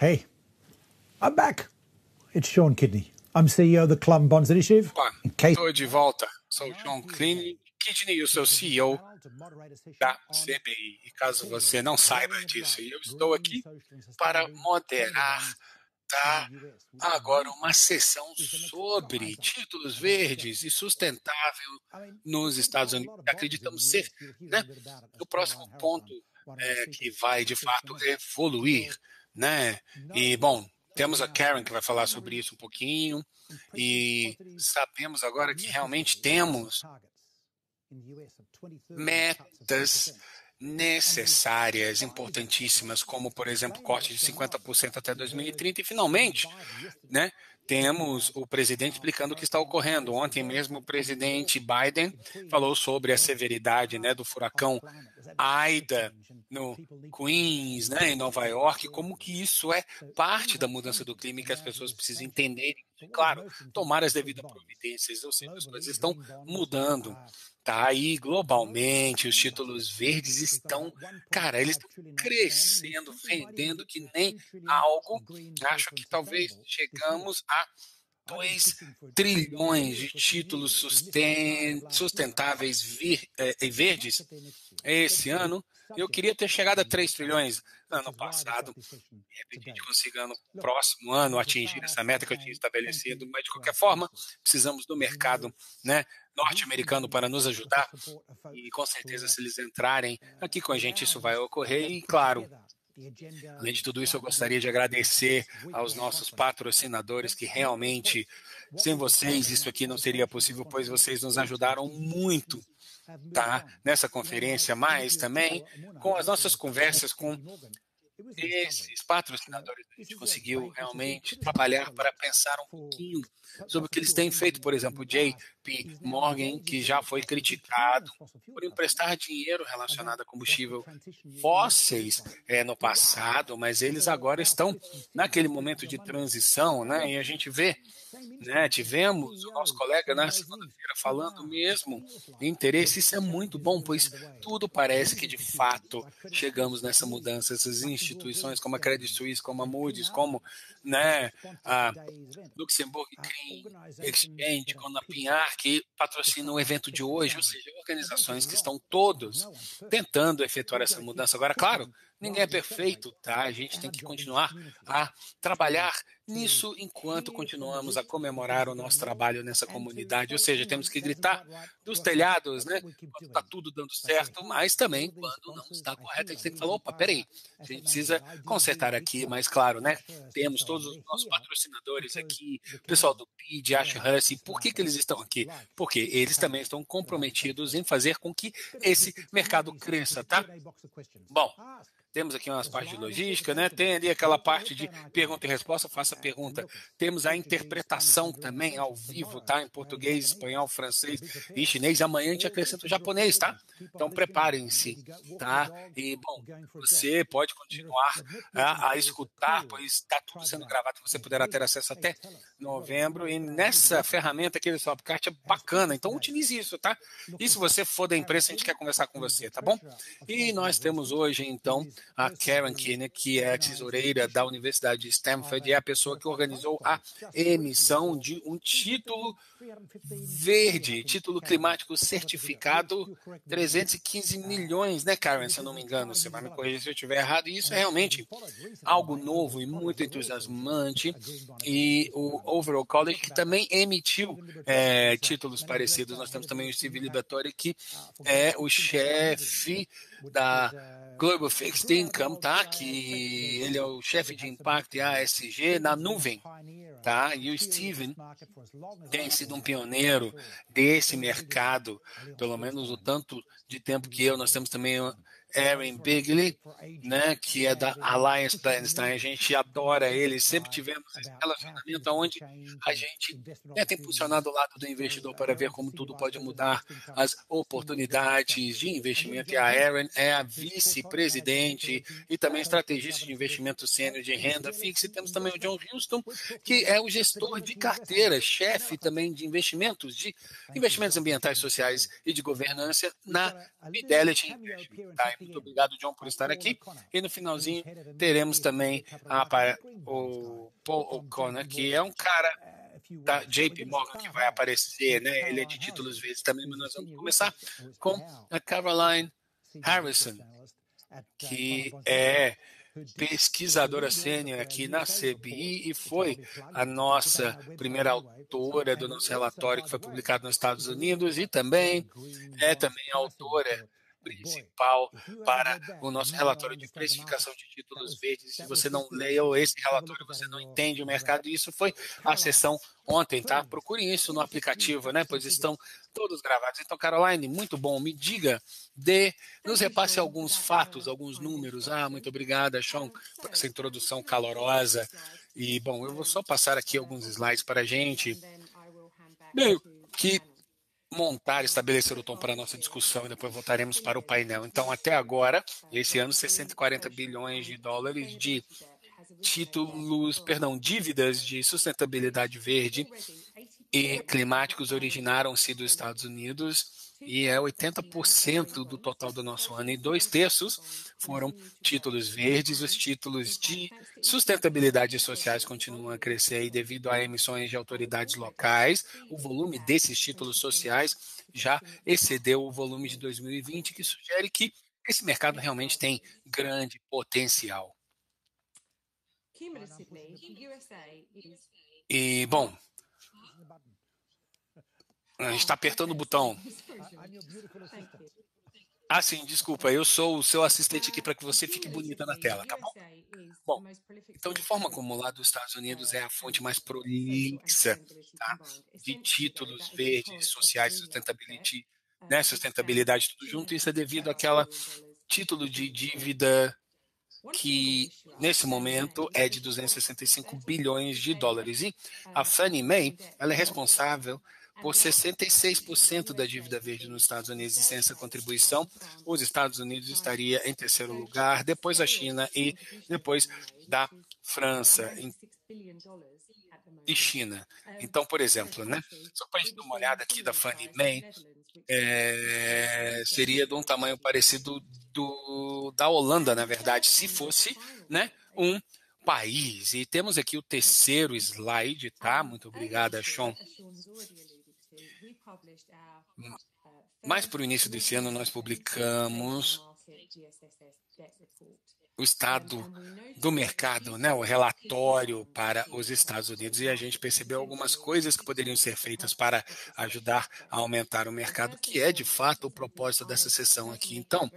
Hey, I'm back. It's Sean Kidney. I'm CEO of the Club Bonds Initiative. Estou de volta. Sou o Sean Kidney, o seu CEO da CBI. E caso você não saiba disso, eu estou aqui para moderar agora uma sessão sobre títulos verdes e sustentável nos Estados Unidos. Acreditamos ser, né, o próximo ponto que vai, de fato, evoluir, né? E, bom, temos a Karen que vai falar sobre isso um pouquinho e sabemos agora que realmente temos metas necessárias, importantíssimas, como, por exemplo, corte de 50% até 2030 e, finalmente, né, temos o presidente explicando o que está ocorrendo. Ontem mesmo o presidente Biden falou sobre a severidade, né, do furacão Ida no Queens, né, em Nova York, como que isso é parte da mudança do clima e que as pessoas precisam entenderem. Claro, tomar as devidas providências, ou seja, as coisas estão mudando. Tá aí globalmente, os títulos verdes estão, cara, eles estão crescendo, vendendo que nem algo. Acho que talvez chegamos a 2 trilhões de títulos sustentáveis e verdes esse ano. Eu queria ter chegado a 3 trilhões ano passado. De repente a gente consiga no próximo ano atingir essa meta que eu tinha estabelecido, mas de qualquer forma, precisamos do mercado, né, norte-americano para nos ajudar e com certeza se eles entrarem aqui com a gente isso vai ocorrer e claro, além de tudo isso eu gostaria de agradecer aos nossos patrocinadores que realmente, sem vocês isso aqui não seria possível, pois vocês nos ajudaram muito, tá, nessa conferência, mas também com as nossas conversas com esses patrocinadores, a gente conseguiu realmente trabalhar para pensar um pouquinho sobre o que eles têm feito. Por exemplo, o JP Morgan, que já foi criticado por emprestar dinheiro relacionado a combustível fósseis no passado, mas eles agora estão naquele momento de transição, né? E a gente vê, né, tivemos o nosso colega na segunda-feira falando mesmo de interesse. Isso é muito bom, pois tudo parece que de fato chegamos nessa mudança. Essas instituições como a Credit Suisse, como a Moody's, como, né, a Luxembourg Green Exchange, como a Pinhar, que patrocinam o evento de hoje, ou seja, organizações que estão todos tentando efetuar essa mudança. Agora, claro, ninguém é perfeito, tá? A gente tem que continuar a trabalhar nisso enquanto continuamos a comemorar o nosso trabalho nessa comunidade, ou seja, temos que gritar dos telhados, né, quando está tudo dando certo, mas também quando não está correto, a gente tem que falar, opa, peraí, a gente precisa consertar aqui, mas claro, né, temos todos os nossos patrocinadores aqui, o pessoal do PID, Ash Hussey, por que eles estão aqui? Porque eles também estão comprometidos em fazer com que esse mercado cresça, tá? Bom, temos aqui umas partes de logística, né? Tem ali aquela parte de pergunta e resposta, faça a pergunta. Temos a interpretação também ao vivo, tá? Em português, espanhol, francês e chinês. Amanhã a gente acrescenta o japonês, tá? Então preparem-se, tá? E, bom, você pode continuar a escutar, pois está tudo sendo gravado, você poderá ter acesso até novembro. E nessa ferramenta aqui do Swapcart é bacana, então utilize isso, tá? E se você for da imprensa, a gente quer conversar com você, tá bom? E nós temos hoje, então, a Karen Keener, que é a tesoureira da Universidade de Stanford e é a pessoa que organizou a emissão de um título verde, título climático certificado, 315 milhões, né, Karen, se eu não me engano, você vai me corrigir se eu estiver errado, e isso é realmente algo novo e muito entusiasmante, e o Overall College, que também emitiu títulos parecidos. Nós temos também o Steve Liberatore, que é o chefe da Global Fixed Income, tá? Que ele é o chefe de impacto e ASG na nuvem, tá? E o Steven tem sido um pioneiro desse mercado, pelo menos o tanto de tempo que eu. Nós temos também o Aaron Bigley, né, que é da Alliance Bernstein. A gente adora ele, sempre tivemos esse relacionamento onde a gente tem posicionado ao lado do investidor para ver como tudo pode mudar as oportunidades de investimento. E a Aaron é a vice-presidente e também estrategista de investimento sênior de renda fixa. E temos também o John Houston, que é o gestor de carteira, chefe também de investimentos ambientais, sociais e de governança na Fidelity Investment. Tá? Muito obrigado, John, por estar aqui. E no finalzinho teremos também o Paul O'Connor, que é um cara da JP Morgan que vai aparecer, né? Ele é de títulos verdes também, mas nós vamos começar com a Caroline Harrison, que é pesquisadora sênior aqui na CBI e foi a nossa primeira autora do nosso relatório que foi publicado nos Estados Unidos e também é também a autora principal para o nosso relatório de precificação de títulos verdes. Se você não leu esse relatório, você não entende o mercado. E isso foi a sessão ontem, tá? Procurem isso no aplicativo, né? Pois estão todos gravados. Então, Caroline, muito bom. Me diga, nos repasse alguns fatos, alguns números. Muito obrigada, Sean, por essa introdução calorosa. E, bom, eu vou só passar aqui alguns slides para a gente. Meio que montar, estabelecer o tom para a nossa discussão e depois voltaremos para o painel. Então, até agora, esse ano, 640 bilhões de dólares de dívidas de sustentabilidade verde e climáticos originaram-se dos Estados Unidos e é 80% do total do nosso ano, e 2/3 foram títulos verdes. Os títulos de sustentabilidade sociais continuam a crescer e devido a emissões de autoridades locais, o volume desses títulos sociais já excedeu o volume de 2020, que sugere que esse mercado realmente tem grande potencial. E, bom, a gente está apertando o botão. Sim, desculpa, eu sou o seu assistente aqui para que você fique bonita na tela, tá bom? Bom, então, de forma acumulada, os Estados Unidos é a fonte mais prolixa, tá, de títulos verdes, sociais, sustentabilidade, né, sustentabilidade, tudo junto. Isso é devido àquela título de dívida que, nesse momento, é de 265 bilhões de dólares. E a Fannie Mae, ela é responsável por 66% da dívida verde nos Estados Unidos, e sem essa contribuição, os Estados Unidos estaria em terceiro lugar, depois da China e depois da França e China. Então, por exemplo, né, só para a gente dar uma olhada aqui da Fannie Mae, seria de um tamanho parecido da Holanda, na verdade, se fosse, né, um país. E temos aqui o terceiro slide, tá? Muito obrigada, Sean. Mais para o início desse ano, nós publicamos o estado do mercado, né, o relatório para os Estados Unidos, e a gente percebeu algumas coisas que poderiam ser feitas para ajudar a aumentar o mercado, que é, de fato, o propósito dessa sessão aqui. Então,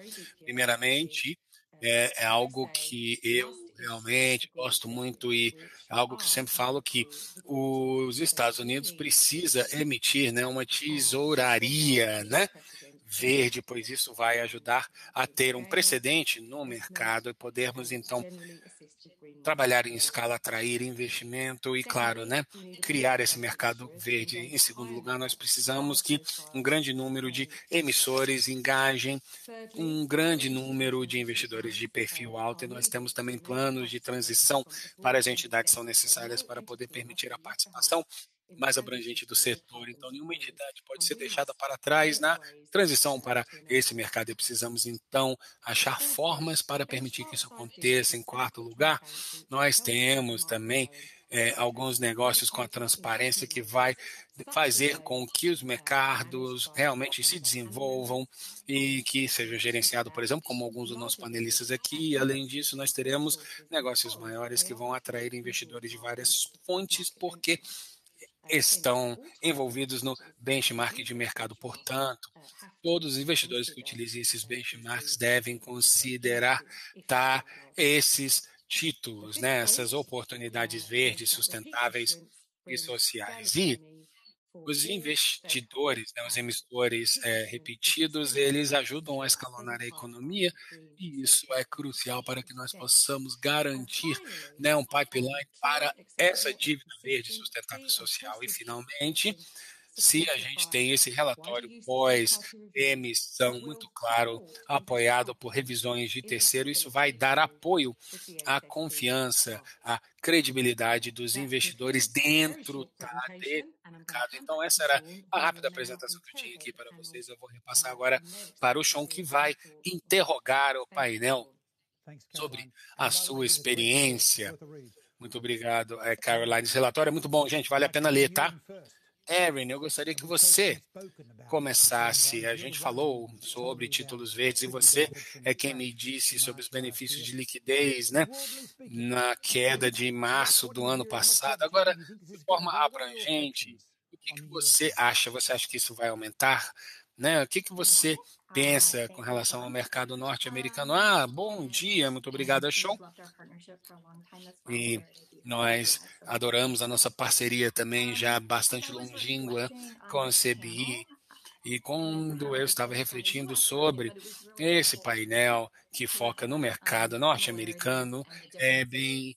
primeiramente, é algo que eu realmente gosto muito e é algo que eu sempre falo, que os Estados Unidos precisa emitir, né, uma tesouraria, né, verde, pois isso vai ajudar a ter um precedente no mercado e podermos, então, trabalhar em escala, atrair investimento e, claro, né, criar esse mercado verde. Em segundo lugar, nós precisamos que um grande número de emissores engajem um grande número de investidores de perfil alto, e nós temos também planos de transição para as entidades que são necessárias para poder permitir a participação mais abrangente do setor. Então, nenhuma entidade pode ser deixada para trás na transição para esse mercado, e precisamos, então, achar formas para permitir que isso aconteça. Em quarto lugar, nós temos também alguns negócios com a transparência que vai fazer com que os mercados realmente se desenvolvam e que sejam gerenciados, por exemplo, como alguns dos nossos panelistas aqui. E, além disso, nós teremos negócios maiores que vão atrair investidores de várias fontes, porque estão envolvidos no benchmark de mercado. Portanto, todos os investidores que utilizem esses benchmarks devem considerar esses títulos, né, essas oportunidades verdes, sustentáveis e sociais. E os investidores, né, os emissores repetidos, eles ajudam a escalonar a economia, e isso é crucial para que nós possamos garantir, né, um pipeline para essa dívida verde, sustentável e social. E, finalmente, se a gente tem esse relatório pós-emissão muito claro, apoiado por revisões de terceiro, isso vai dar apoio à confiança, à credibilidade dos investidores dentro desse mercado. Então, essa era a rápida apresentação que eu tinha aqui para vocês. Eu vou repassar agora para o Sean, que vai interrogar o painel sobre a sua experiência. Muito obrigado, Caroline. Esse relatório é muito bom, gente. Vale a pena ler, tá? Erin, eu gostaria que você começasse. A gente falou sobre títulos verdes e você é quem me disse sobre os benefícios de liquidez, né? Na queda de março do ano passado. Agora, de forma abrangente, o que você acha? Você acha que isso vai aumentar? Né? O que você pensa com relação ao mercado norte-americano? Bom dia, muito obrigado, Sean. E nós adoramos a nossa parceria também, já bastante longínqua com a CBI. E quando eu estava refletindo sobre esse painel que foca no mercado norte-americano, é bem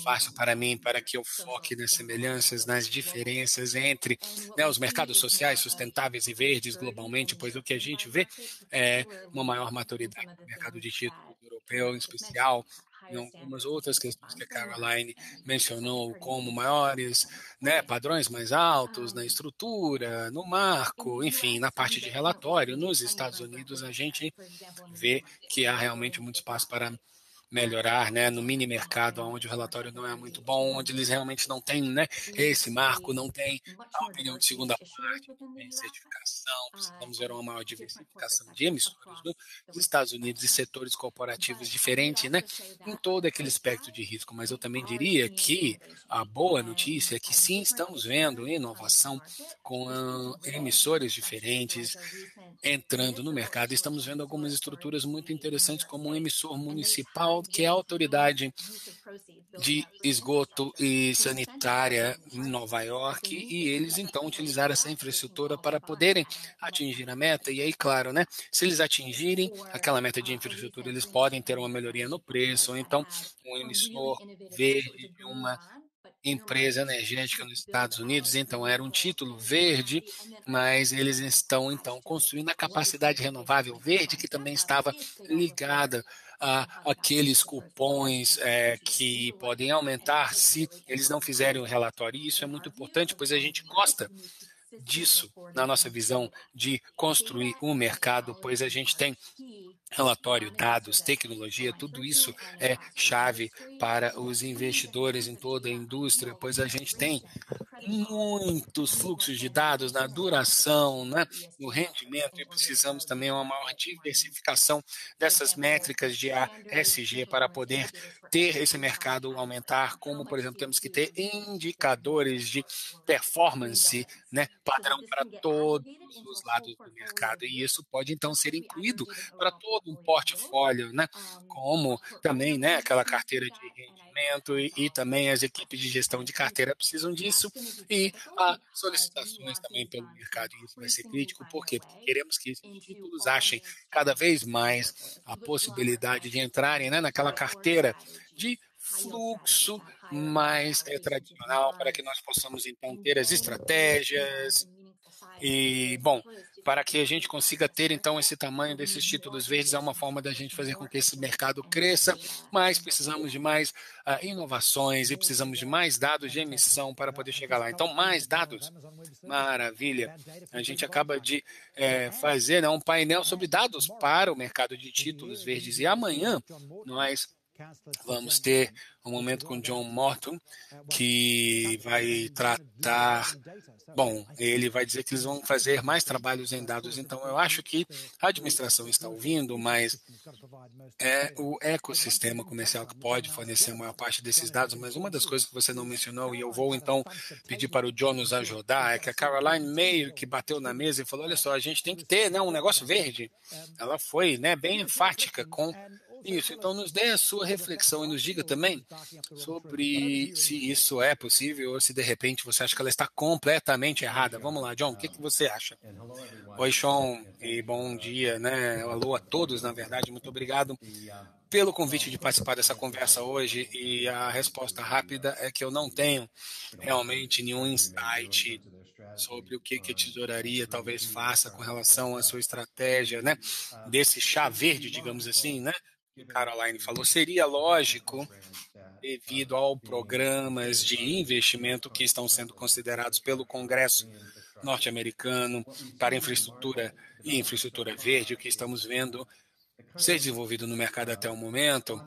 fácil para mim, para que eu foque nas semelhanças, nas diferenças entre, né, os mercados sociais sustentáveis e verdes globalmente, pois o que a gente vê é uma maior maturidade no mercado de títulos europeu, em especial, em algumas outras questões que a Caroline mencionou como maiores, né, padrões mais altos na estrutura, no marco, enfim, na parte de relatório. Nos Estados Unidos, a gente vê que há realmente muito espaço para melhorar, né, no mini mercado, onde o relatório não é muito bom, onde eles realmente não têm, né, esse marco, não tem a opinião de segunda parte, não tem certificação, precisamos ver uma maior diversificação de emissores nos Estados Unidos e setores corporativos diferentes, né, em todo aquele espectro de risco. Mas eu também diria que a boa notícia é que sim, estamos vendo inovação com emissores diferentes entrando no mercado. Estamos vendo algumas estruturas muito interessantes, como um emissor municipal, que é a autoridade de esgoto e sanitária em Nova York, e eles então utilizaram essa infraestrutura para poderem atingir a meta. E aí, claro, né, se eles atingirem aquela meta de infraestrutura, eles podem ter uma melhoria no preço, ou então um emissor verde de uma empresa energética nos Estados Unidos, então era um título verde, mas eles estão então construindo a capacidade renovável verde, que também estava ligada a aqueles cupons que podem aumentar se eles não fizerem o relatório. E isso é muito importante, pois a gente gosta disso na nossa visão de construir um mercado, pois a gente tem relatório, dados, tecnologia, tudo isso é chave para os investidores em toda a indústria, pois a gente tem muitos fluxos de dados na duração, né, no rendimento, e precisamos também uma maior diversificação dessas métricas de ASG para poder ter esse mercado aumentar, como, por exemplo, temos que ter indicadores de performance, né, padrão para todos os lados do mercado, e isso pode então ser incluído para todo um portfólio, né, como também, né, aquela carteira de rendimento e também as equipes de gestão de carteira precisam disso, e há solicitações também pelo mercado, e isso vai ser crítico. Por quê? Porque queremos que esses títulos achem cada vez mais a possibilidade de entrarem, né, naquela carteira de fluxo mais tradicional, para que nós possamos então ter as estratégias e, bom, para que a gente consiga ter, então, esse tamanho desses títulos verdes, é uma forma da gente fazer com que esse mercado cresça, mas precisamos de mais inovações e precisamos de mais dados de emissão para poder chegar lá. Então, mais dados, maravilha. A gente acaba de fazer, né, um painel sobre dados para o mercado de títulos verdes, e amanhã nós vamos ter um momento com John Morton, que vai tratar. Bom, ele vai dizer que eles vão fazer mais trabalhos em dados, então eu acho que a administração está ouvindo, mas é o ecossistema comercial que pode fornecer a maior parte desses dados. Mas uma das coisas que você não mencionou, e eu vou então pedir para o John nos ajudar, é que a Caroline meio que bateu na mesa e falou: olha só, a gente tem que ter, né, um negócio verde. Ela foi, né, bem enfática com isso. Então nos dê a sua reflexão e nos diga também sobre se isso é possível ou se de repente você acha que ela está completamente errada. Vamos lá, John, o que você acha? Oi, Sean, e bom dia, né? Alô a todos, na verdade, muito obrigado pelo convite de participar dessa conversa hoje, e a resposta rápida é que eu não tenho realmente nenhum insight sobre o que a tesouraria talvez faça com relação à sua estratégia, né, desse chá verde, digamos assim, né, que Caroline falou. Seria lógico, devido aos programas de investimento que estão sendo considerados pelo Congresso norte-americano para infraestrutura e infraestrutura verde, o que estamos vendo ser desenvolvido no mercado até o momento,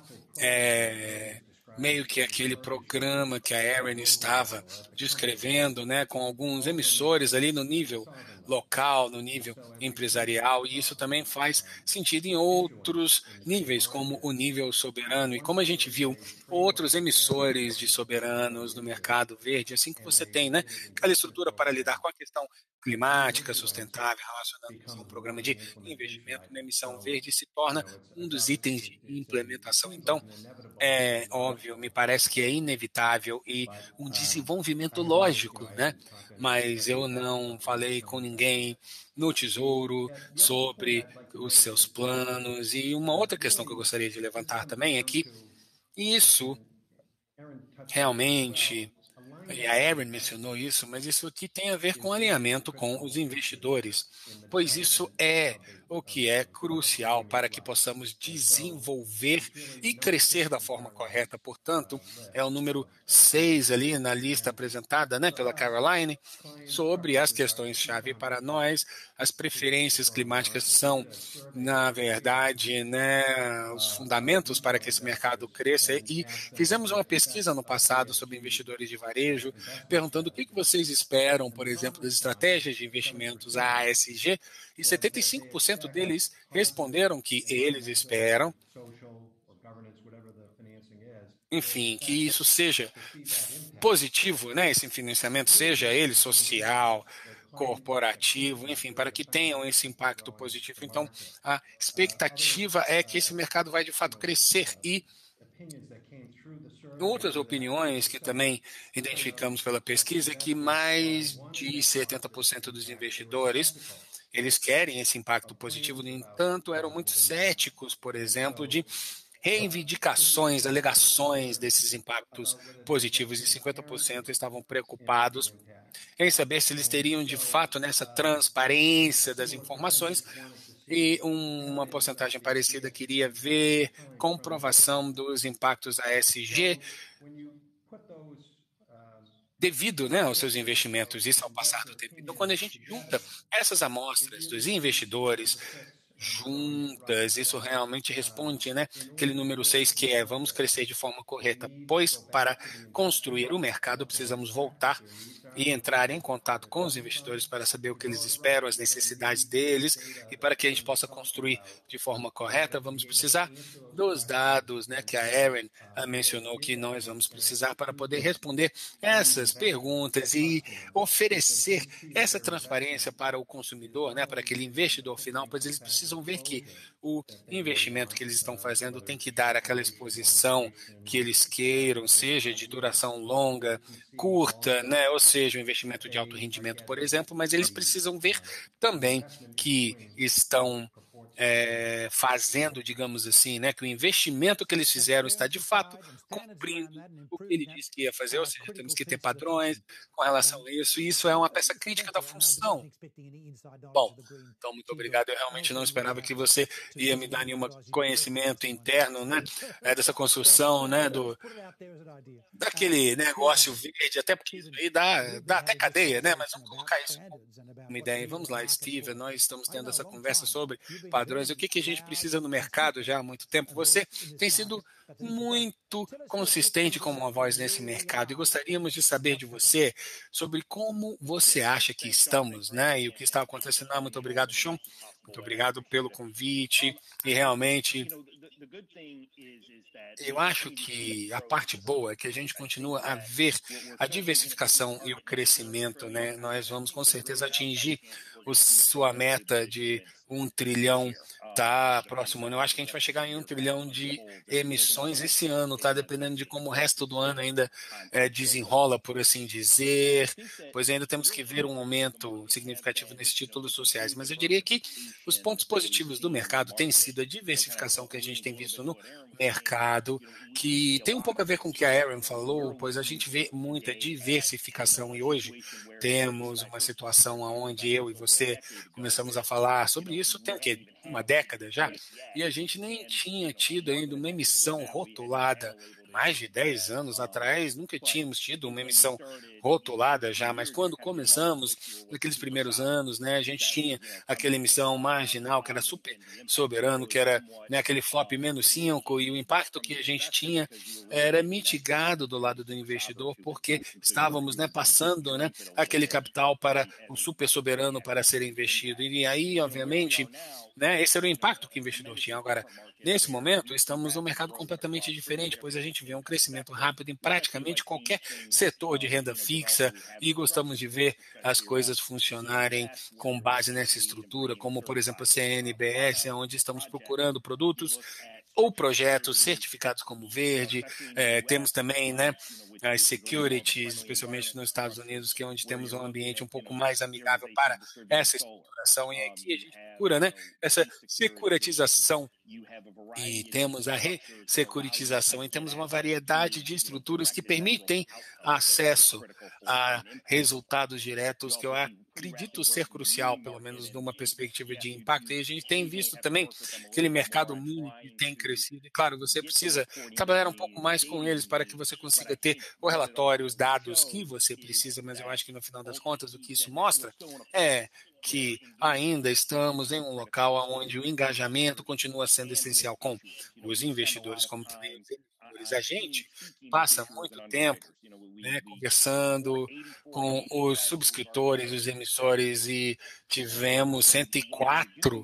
meio que aquele programa que a Erin estava descrevendo, né, com alguns emissores ali no nível local, no nível empresarial, e isso também faz sentido em outros níveis, como o nível soberano. E como a gente viu outros emissores de soberanos no mercado verde, assim que você tem, né, aquela estrutura para lidar com a questão climática, sustentável, relacionando isso ao programa de investimento na emissão verde, se torna um dos itens de implementação. Então, é óbvio, me parece que é inevitável e um desenvolvimento lógico, né? Mas eu não falei com ninguém no Tesouro sobre os seus planos. E uma outra questão que eu gostaria de levantar também é que isso realmente, e a Erin mencionou isso, mas isso aqui tem a ver com alinhamento com os investidores, pois isso é o que é crucial para que possamos desenvolver e crescer da forma correta. Portanto, é o número 6 ali na lista apresentada, né, pela Caroline, sobre as questões-chave para nós. As preferências climáticas são, na verdade, né, os fundamentos para que esse mercado cresça. E fizemos uma pesquisa no passado sobre investidores de varejo, perguntando o que vocês esperam, por exemplo, das estratégias de investimentos ASG, e 75% deles responderam que eles esperam, enfim, que isso seja positivo, né, esse financiamento, seja ele social, corporativo, enfim, para que tenham esse impacto positivo. Então, a expectativa é que esse mercado vai de fato crescer. E outras opiniões que também identificamos pela pesquisa é que mais de 70% dos investidores eles querem esse impacto positivo. No entanto, eram muito céticos, por exemplo, de reivindicações, alegações desses impactos positivos, e 50% estavam preocupados em saber se eles teriam de fato nessa transparência das informações, e uma porcentagem parecida queria ver comprovação dos impactos ASG devido, né, aos seus investimentos, isso ao passar do tempo. Então, quando a gente junta essas amostras dos investidores juntas, isso realmente responde, né, aquele número 6 que é vamos crescer de forma correta, pois para construir o mercado precisamos voltar e entrar em contato com os investidores para saber o que eles esperam, as necessidades deles, e para que a gente possa construir de forma correta, vamos precisar dos dados, né, que a Erin mencionou que nós vamos precisar para poder responder essas perguntas e oferecer essa transparência para o consumidor, né, para aquele investidor final, pois eles precisam ver que o investimento que eles estão fazendo tem que dar aquela exposição que eles queiram, seja de duração longa, curta, né, ou seja, um investimento de alto rendimento, por exemplo, mas eles precisam ver também que estão fazendo, digamos assim, né, que o investimento que eles fizeram está de fato cumprindo o que ele disse que ia fazer, ou seja, temos que ter padrões com relação a isso, e isso é uma peça crítica da função. Bom, então muito obrigado, eu realmente não esperava que você ia me dar nenhum conhecimento interno, né, dessa construção, né, daquele negócio verde, até porque isso aí dá até cadeia, né, mas vamos colocar isso uma ideia. Vamos lá, Steve, nós estamos tendo essa conversa sobre padrões, o que a gente precisa no mercado já há muito tempo. Você tem sido muito consistente como uma voz nesse mercado e gostaríamos de saber de você sobre como você acha que estamos, né, e o que está acontecendo. Muito obrigado, Sean, muito obrigado pelo convite, e realmente eu acho que a parte boa é que a gente continua a ver a diversificação e o crescimento, né? Nós vamos com certeza atingir sua meta de 1 trilhão tá próximo, né? Eu acho que a gente vai chegar em 1 trilhão de emissões esse ano, tá? Dependendo de como o resto do ano ainda desenrola, por assim dizer, pois ainda temos que ver um aumento significativo nesses títulos sociais. Mas eu diria que os pontos positivos do mercado têm sido a diversificação que a gente tem visto no mercado, que tem um pouco a ver com o que a Erin falou, pois a gente vê muita diversificação e hoje temos uma situação onde eu e você começamos a falar sobre isso, tem o quê? Uma década já, e a gente nem tinha tido ainda uma emissão rotulada. Mais de 10 anos atrás, nunca tínhamos tido uma emissão rotulada já, mas quando começamos, naqueles primeiros anos, né, a gente tinha aquela emissão marginal, que era super soberano, que era, né, aquele flop -5, e o impacto que a gente tinha era mitigado do lado do investidor, porque estávamos, né, passando, né, aquele capital para o super soberano para ser investido. E aí, obviamente, né, esse era o impacto que o investidor tinha. Agora, nesse momento, estamos num mercado completamente diferente, pois a gente vê um crescimento rápido em praticamente qualquer setor de renda fixa e gostamos de ver as coisas funcionarem com base nessa estrutura, como, por exemplo, a CNBS, onde estamos procurando produtos ou projetos certificados como verde. Temos também, né, as securities, especialmente nos Estados Unidos, que é onde temos um ambiente um pouco mais amigável para essa estruturação. E aqui a gente procura, né, essa securitização e temos a ressecuritização e temos uma variedade de estruturas que permitem acesso a resultados diretos que eu acredito ser crucial, pelo menos numa perspectiva de impacto. E a gente tem visto também aquele mercado mini que tem crescido. E claro, você precisa trabalhar um pouco mais com eles para que você consiga ter o relatório, os dados que você precisa, mas eu acho que no final das contas o que isso mostra é que ainda estamos em um local onde o engajamento continua sendo essencial com os investidores, como também os emissores. A gente passa muito tempo, né, conversando com os subscritores, os emissores, e tivemos 104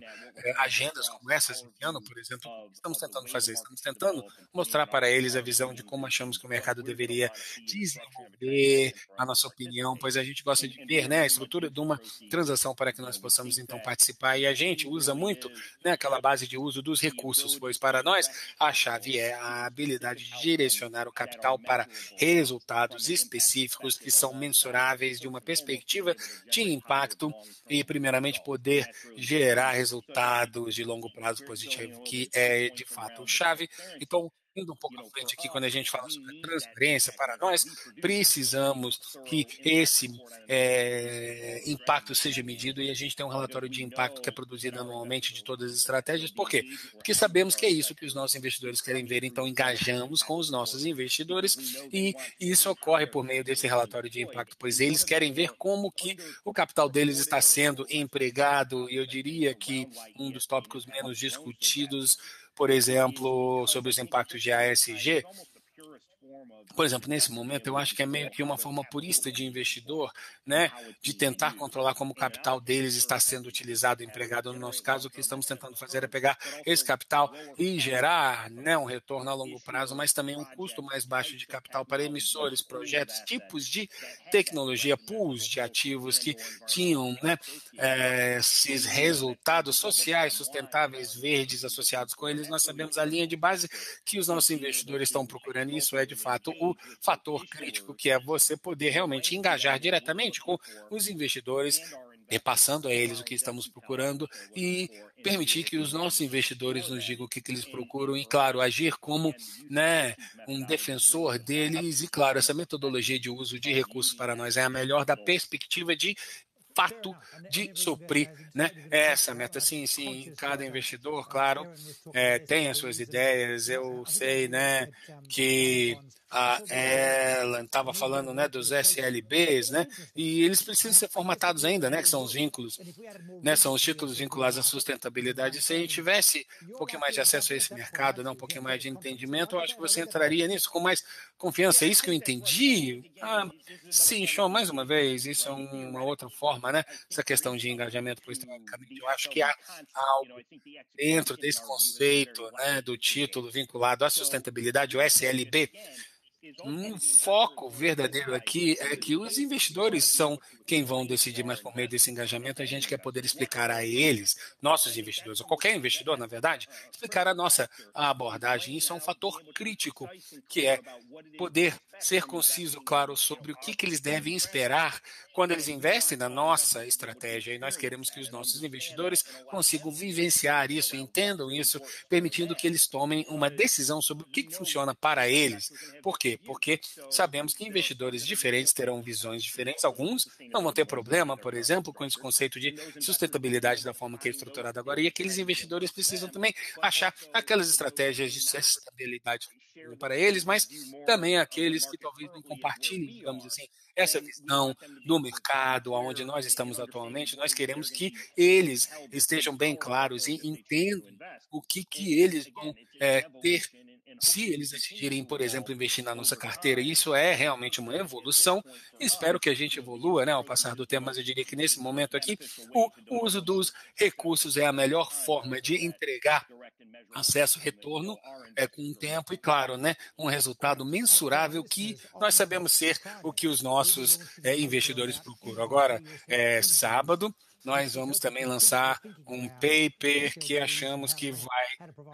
agendas como essas esse ano, por exemplo. O que estamos tentando fazer? Estamos tentando mostrar para eles a visão de como achamos que o mercado deveria desenvolver, a nossa opinião, pois a gente gosta de ver, né, a estrutura de uma transação para que nós possamos então participar, e a gente usa muito, né, aquela base de uso dos recursos, pois para nós a chave é a habilidade de direcionar o capital para resultados específicos que são mensuráveis de uma perspectiva de impacto e primeiramente poder gerar resultados de longo prazo positivo, que é de fato chave. Então, indo um pouco à frente aqui, quando a gente fala sobre a transparência, para nós precisamos que esse impacto seja medido, e a gente tem um relatório de impacto que é produzido anualmente de todas as estratégias. Por quê? Porque sabemos que é isso que os nossos investidores querem ver, então engajamos com os nossos investidores, e isso ocorre por meio desse relatório de impacto, pois eles querem ver como que o capital deles está sendo empregado, e eu diria que um dos tópicos menos discutidos, por exemplo, sobre os impactos de ASG, por exemplo, nesse momento, eu acho que é meio que uma forma purista de investidor, né, de tentar controlar como o capital deles está sendo utilizado, empregado. No nosso caso, o que estamos tentando fazer é pegar esse capital e gerar, né, um retorno a longo prazo, mas também um custo mais baixo de capital para emissores, projetos, tipos de tecnologia, pools de ativos que tinham, né, esses resultados sociais sustentáveis, verdes associados com eles. Nós sabemos a linha de base que os nossos investidores estão procurando, e isso é de fato o fator crítico, que é você poder realmente engajar diretamente com os investidores, repassando a eles o que estamos procurando e permitir que os nossos investidores nos digam o que eles procuram e, claro, agir como, né, um defensor deles. E, claro, essa metodologia de uso de recursos para nós é a melhor da perspectiva de fato de suprir, né, essa meta. Sim, cada investidor, claro, tem as suas ideias. Eu sei, né, que a Ellen estava falando, né, dos SLBs, né, e eles precisam ser formatados ainda, né, que são os vínculos, né, são os títulos vinculados à sustentabilidade. Se a gente tivesse um pouquinho mais de acesso a esse mercado, né, um pouquinho mais de entendimento, eu acho que você entraria nisso com mais confiança. É isso que eu entendi? Sim, show, mais uma vez, isso é uma outra forma, né, essa questão de engajamento, pois teoricamente eu acho que há algo dentro desse conceito, né, do título vinculado à sustentabilidade, o SLB, Um foco verdadeiro aqui é que os investidores são quem vão decidir, mas por meio desse engajamento a gente quer poder explicar a eles, nossos investidores, ou qualquer investidor, na verdade, explicar a nossa abordagem. Isso é um fator crítico, que é poder ser conciso, claro, sobre o que eles devem esperar quando eles investem na nossa estratégia. E nós queremos que os nossos investidores consigam vivenciar isso, entendam isso, permitindo que eles tomem uma decisão sobre o que funciona para eles. Por quê? Porque sabemos que investidores diferentes terão visões diferentes. Alguns não vão ter problema, por exemplo, com esse conceito de sustentabilidade da forma que é estruturado agora. E aqueles investidores precisam também achar aquelas estratégias de sustentabilidade para eles, mas também aqueles que talvez não compartilhem, digamos assim, essa visão do mercado, onde nós estamos atualmente. Nós queremos que eles estejam bem claros e entendam o que eles vão ter se eles decidirem, por exemplo, investir na nossa carteira. Isso é realmente uma evolução. Espero que a gente evolua, né, ao passar do tempo, mas eu diria que nesse momento aqui, o uso dos recursos é a melhor forma de entregar acesso, retorno com o tempo e, claro, né, um resultado mensurável que nós sabemos ser o que os nossos investidores procuram. Agora, sábado, nós vamos também lançar um paper que achamos que vai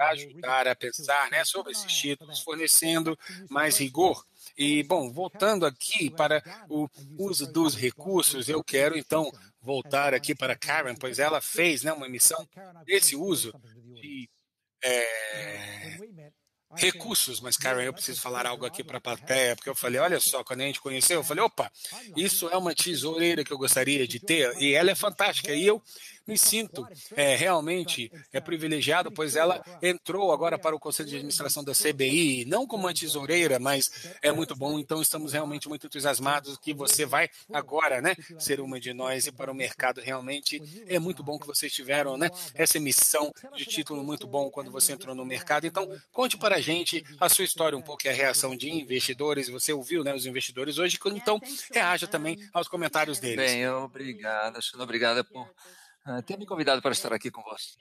ajudar a pensar, né, sobre esses títulos, fornecendo mais rigor. E, bom, voltando aqui para o uso dos recursos, eu quero, então, voltar aqui para Karen, pois ela fez, né, uma emissão desse uso de recursos, mas, Karen, eu preciso falar algo aqui para a plateia, porque eu falei, olha só, quando a gente conheceu, eu falei, opa, isso é uma tesoureira que eu gostaria de ter, e ela é fantástica, e eu me sinto realmente privilegiado, pois ela entrou agora para o Conselho de Administração da CBI, não como uma tesoureira, mas é muito bom, então estamos realmente muito entusiasmados que você vai agora, né, ser uma de nós, e para o mercado realmente é muito bom que vocês tiveram, né, essa emissão de título muito bom quando você entrou no mercado. Então, conte para a gente a sua história um pouco e a reação de investidores. Você ouviu, né, os investidores hoje, então reaja também aos comentários deles. Bem, obrigado, Sheila, obrigada por ter me convidado para estar aqui com você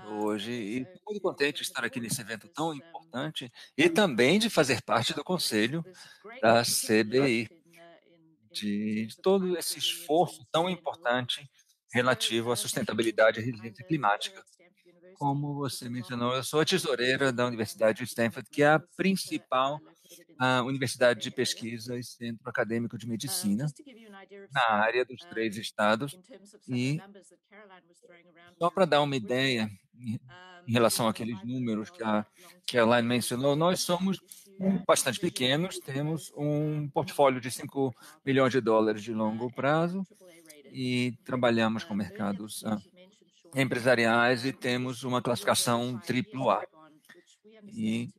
hoje e estou muito contente de estar aqui nesse evento tão importante e também de fazer parte do conselho da CBI, de todo esse esforço tão importante relativo à sustentabilidade e resiliência climática. Como você mencionou, eu sou a tesoureira da Universidade de Stanford, que é a principal universidade de pesquisa e centro acadêmico de medicina na área dos 3 estados. E só para dar uma ideia em relação àqueles números que a Caroline mencionou, nós somos bastante pequenos, temos um portfólio de $5 milhões de longo prazo e trabalhamos com mercados empresariais e temos uma classificação AAA. E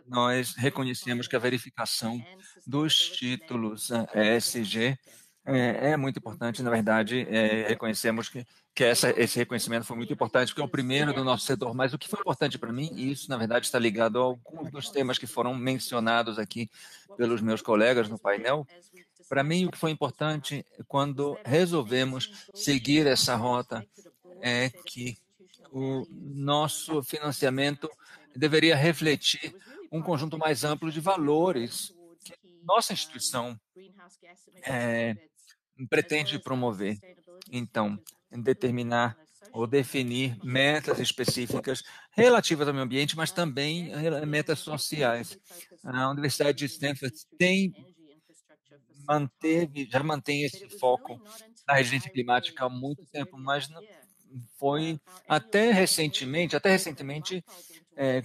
nós reconhecemos que a verificação dos títulos ESG é muito importante. Na verdade, reconhecemos que esse reconhecimento foi muito importante, porque é o primeiro do nosso setor. Mas o que foi importante para mim, e isso, na verdade, está ligado a alguns dos temas que foram mencionados aqui pelos meus colegas no painel, para mim, o que foi importante quando resolvemos seguir essa rota é que o nosso financiamento deveria refletir um conjunto mais amplo de valores que nossa instituição pretende promover. Então, determinar ou definir metas específicas relativas ao meio ambiente, mas também metas sociais. A Universidade de Stanford já mantém esse foco na resiliência climática há muito tempo, mas não foi até recentemente,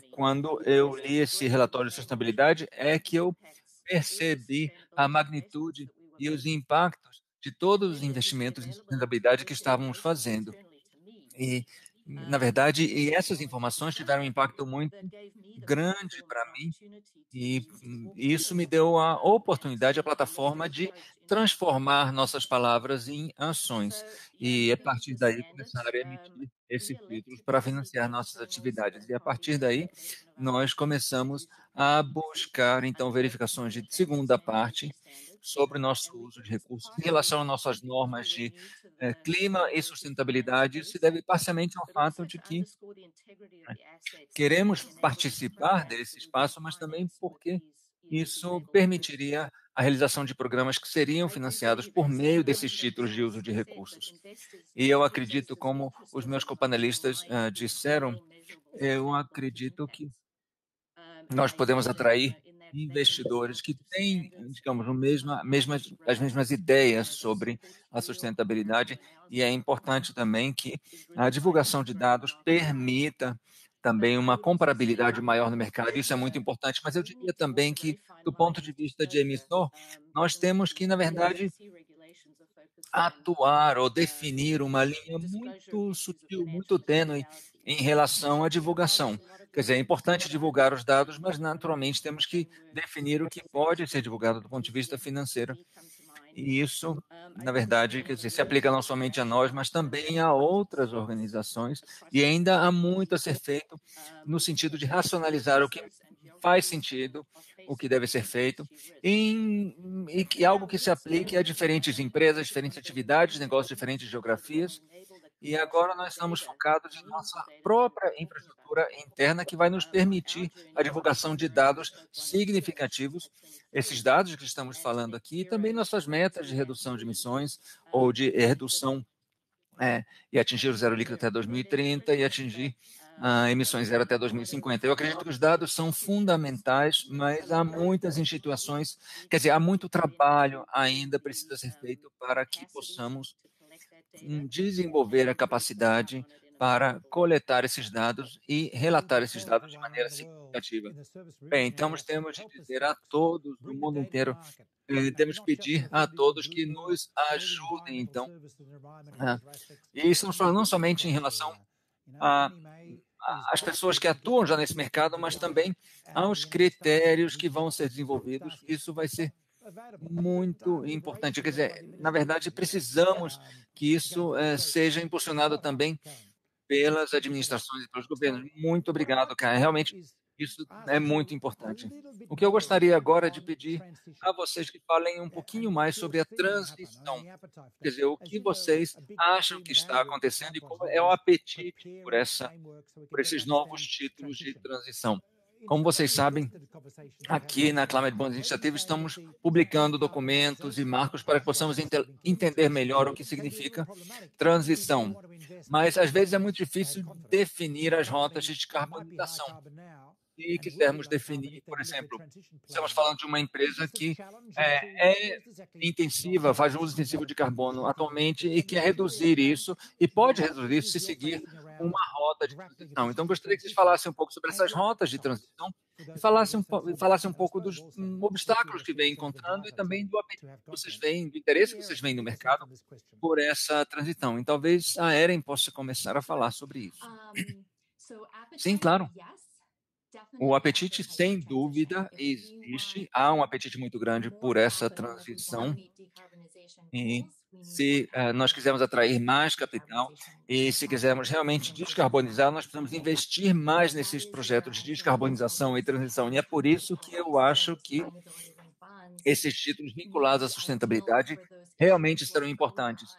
quando eu li esse relatório de sustentabilidade, é que eu percebi a magnitude e os impactos de todos os investimentos em sustentabilidade que estávamos fazendo. E, na verdade, essas informações tiveram um impacto muito grande para mim e isso me deu a oportunidade, a plataforma de transformar nossas palavras em ações e, a partir daí, começar a emitir esses títulos para financiar nossas atividades. E, a partir daí, nós começamos a buscar, então, verificações de segunda parte sobre o nosso uso de recursos em relação às nossas normas de clima e sustentabilidade. Isso se deve parcialmente ao fato de que queremos participar desse espaço, mas também porque isso permitiria a realização de programas que seriam financiados por meio desses títulos de uso de recursos. E eu acredito, como os meus copanelistas disseram, eu acredito que nós podemos atrair investidores que têm, digamos, as mesmas ideias sobre a sustentabilidade, e é importante também que a divulgação de dados permita também uma comparabilidade maior no mercado. Isso é muito importante, mas eu diria também que, do ponto de vista de emissor, nós temos que, na verdade, atuar ou definir uma linha muito sutil, muito tênue em relação à divulgação. Quer dizer, é importante divulgar os dados, mas naturalmente temos que definir o que pode ser divulgado do ponto de vista financeiro. E isso, na verdade, quer dizer, se aplica não somente a nós, mas também a outras organizações, e ainda há muito a ser feito no sentido de racionalizar o que faz sentido, o que deve ser feito, e que algo que se aplique a diferentes empresas, diferentes atividades, negócios, diferentes geografias. E agora nós estamos focados em nossa própria infraestrutura interna, que vai nos permitir a divulgação de dados significativos, esses dados que estamos falando aqui, e também nossas metas de redução de emissões ou de redução e atingir o zero líquido até 2030 e atingir emissões zero até 2050. Eu acredito que os dados são fundamentais, mas há muitas instituições, quer dizer, há muito trabalho ainda precisa ser feito para que possamos desenvolver a capacidade para coletar esses dados e relatar esses dados de maneira significativa. Bem, então temos de dizer a todos do mundo inteiro, temos que pedir a todos que nos ajudem, então. E estamos falando não somente em relação às pessoas que atuam já nesse mercado, mas também aos critérios que vão ser desenvolvidos. Isso vai ser muito importante. Quer dizer, na verdade, precisamos que isso seja impulsionado também pelas administrações e pelos governos. Muito obrigado, cara. Realmente, isso é muito importante. O que eu gostaria agora de pedir a vocês que falem um pouquinho mais sobre a transição. Quer dizer, o que vocês acham que está acontecendo e qual é o apetite por esses novos títulos de transição. Como vocês sabem, aqui na Climate Bonds Initiative estamos publicando documentos e marcos para que possamos entender melhor o que significa transição. Mas, às vezes, é muito difícil definir as rotas de descarbonização. Se quisermos definir, por exemplo, estamos falando de uma empresa que é intensiva, faz uso intensivo de carbono atualmente e quer reduzir isso, e pode reduzir isso se seguir uma rota de transição. Então, gostaria que vocês falassem um pouco sobre essas rotas de transição e falassem um pouco dos obstáculos que vem encontrando e também do apetite que vocês veem, do interesse que vocês veem no mercado por essa transição. E talvez a Erin possa começar a falar sobre isso. Sim, claro. O apetite, sem dúvida, existe. Há um apetite muito grande por essa transição. E se nós quisermos atrair mais capital e se quisermos realmente descarbonizar, nós precisamos investir mais nesses projetos de descarbonização e transição. E é por isso que eu acho que esses títulos vinculados à sustentabilidade realmente serão importantes.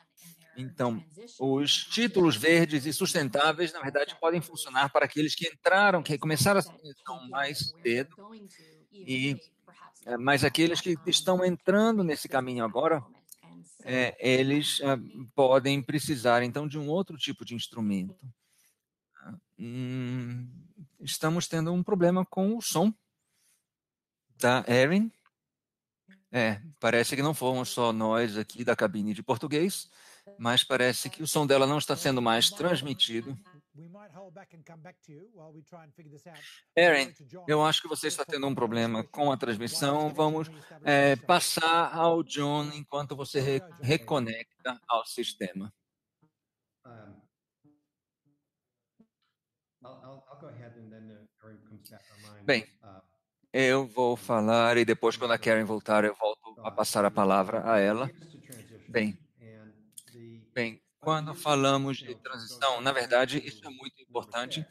Então, os títulos verdes e sustentáveis, na verdade, podem funcionar para aqueles que entraram, que começaram a transição mais cedo, mas aqueles que estão entrando nesse caminho agora, eles podem precisar, então, de um outro tipo de instrumento. Estamos tendo um problema com o som da Erin. Parece que não fomos só nós aqui da cabine de português, mas parece que o som dela não está sendo mais transmitido. Erin, eu acho que você está tendo um problema com a transmissão. Vamos passar ao John enquanto você reconecta ao sistema. Bem, eu vou falar e depois, quando a Karen voltar, eu volto a passar a palavra a ela. Bem, quando falamos de transição, na verdade, isso é muito importante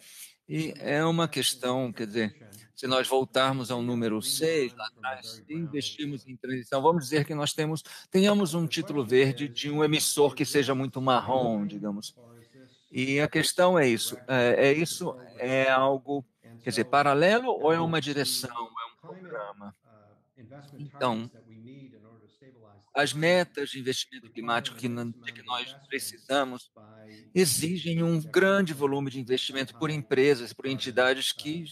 e é uma questão, quer dizer, se nós voltarmos ao número 6, lá atrás, se investirmos em transição, vamos dizer que nós tenhamos um título verde de um emissor que seja muito marrom, digamos. E a questão é isso, é algo, quer dizer, paralelo ou é uma direção, é um programa? Então, as metas de investimento climático que nós precisamos exigem um grande volume de investimento por empresas, por entidades que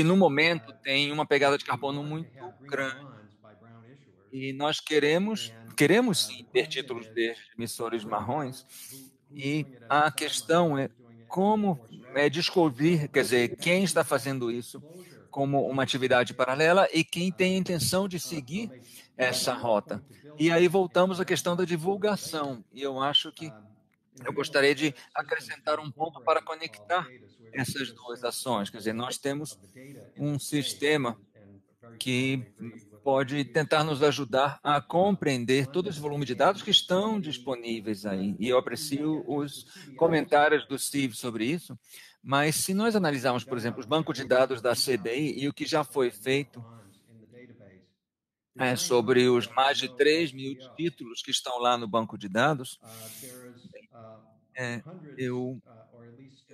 no momento têm uma pegada de carbono muito grande. E nós queremos sim ter títulos verdes de emissores marrons, e a questão é como descobrir, quer dizer, quem está fazendo isso como uma atividade paralela e quem tem a intenção de seguir essa rota. E aí voltamos à questão da divulgação, e eu acho que eu gostaria de acrescentar um ponto para conectar essas duas ações. Quer dizer, nós temos um sistema que pode tentar nos ajudar a compreender todo esse volume de dados que estão disponíveis aí. E eu aprecio os comentários do Steve sobre isso, mas se nós analisarmos, por exemplo, os bancos de dados da CBI e o que já foi feito sobre os mais de 3.000 títulos que estão lá no banco de dados, eu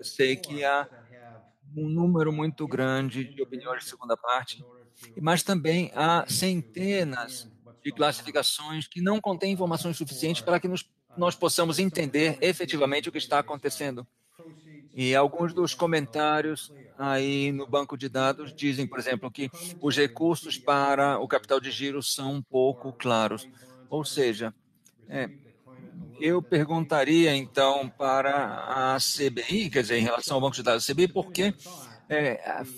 sei que há um número muito grande de opiniões de segunda parte, mas também há centenas de classificações que não contêm informações suficientes para que nós possamos entender efetivamente o que está acontecendo. E alguns dos comentários aí no banco de dados dizem, por exemplo, que os recursos para o capital de giro são um pouco claros. Ou seja, eu perguntaria, então, para a CBI, quer dizer, em relação ao banco de dados da CBI, por que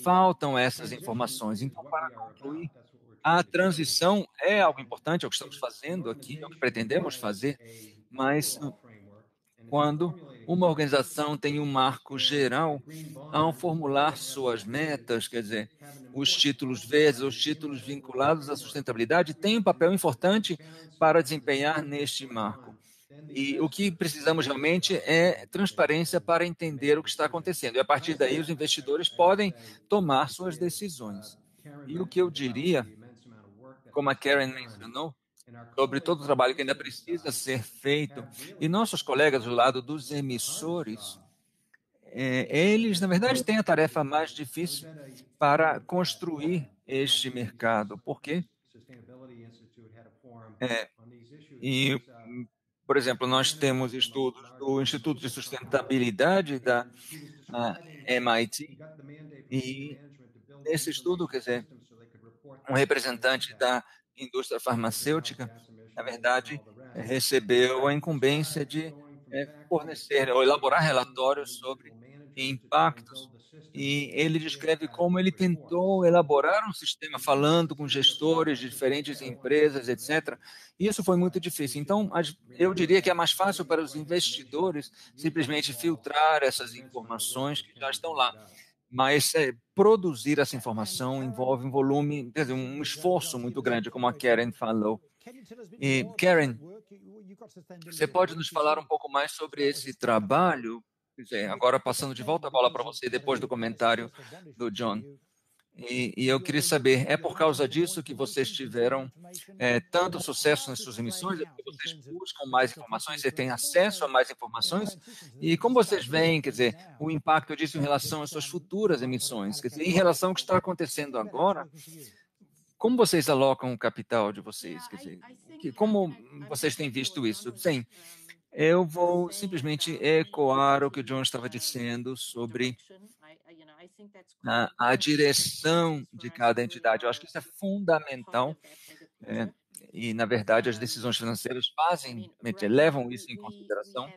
faltam essas informações. Então, para concluir, a transição é algo importante, é o que estamos fazendo aqui, é o que pretendemos fazer, mas quando uma organização tem um marco geral, ao formular suas metas, quer dizer, os títulos verdes, os títulos vinculados à sustentabilidade, têm um papel importante para desempenhar neste marco. E o que precisamos realmente é transparência para entender o que está acontecendo. E a partir daí, os investidores podem tomar suas decisões. E o que eu diria, como a Karen mencionou, sobre todo o trabalho que ainda precisa ser feito, e nossos colegas do lado dos emissores, eles, na verdade, têm a tarefa mais difícil para construir este mercado, porque e por exemplo, nós temos estudos do Instituto de Sustentabilidade da MIT, e nesse estudo, quer dizer, um representante da indústria farmacêutica, na verdade, recebeu a incumbência de fornecer ou elaborar relatórios sobre impactos. E ele descreve como ele tentou elaborar um sistema falando com gestores de diferentes empresas, etc. E isso foi muito difícil. Então, eu diria que é mais fácil para os investidores simplesmente filtrar essas informações que já estão lá. Mas produzir essa informação envolve um volume, quer dizer, um esforço muito grande, como a Karen falou. E, Karen, você pode nos falar um pouco mais sobre esse trabalho? Quer dizer, agora passando de volta a bola para você, depois do comentário do John. E eu queria saber, é por causa disso que vocês tiveram tanto sucesso nas suas emissões? É porque vocês buscam mais informações, você tem acesso a mais informações? E como vocês veem, quer dizer, o impacto disso em relação às suas futuras emissões? Quer dizer, em relação ao que está acontecendo agora, como vocês alocam o capital de vocês? Quer dizer, como vocês têm visto isso? Sim, eu vou simplesmente ecoar o que o John estava dizendo sobre a direção de cada entidade. Eu acho que isso é fundamental. E, na verdade, as decisões financeiras levam isso em consideração.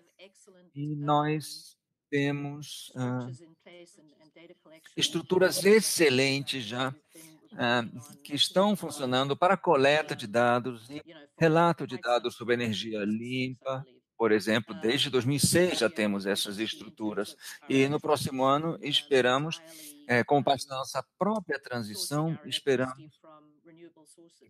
E nós temos estruturas excelentes já que estão funcionando para coleta de dados e relato de dados sobre energia limpa. Por exemplo, desde 2006 já temos essas estruturas. E no próximo ano esperamos, como parte da nossa própria transição, esperamos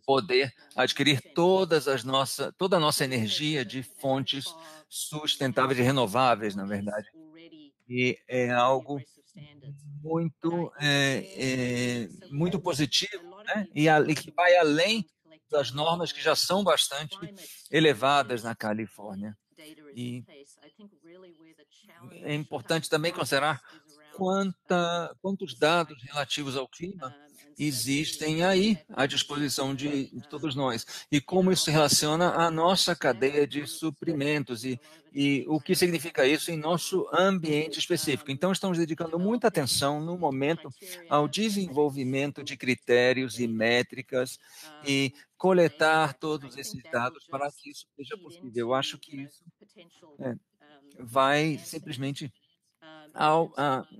poder adquirir toda a nossa energia de fontes sustentáveis e renováveis, na verdade. E é algo muito positivo, né? E que vai além das normas que já são bastante elevadas na Califórnia. E é importante também considerar quantos dados relativos ao clima existem aí à disposição de todos nós. E como isso se relaciona à nossa cadeia de suprimentos e o que significa isso em nosso ambiente específico. Então, estamos dedicando muita atenção no momento ao desenvolvimento de critérios e métricas e coletar todos esses dados para que isso seja possível. Eu acho que isso vai simplesmente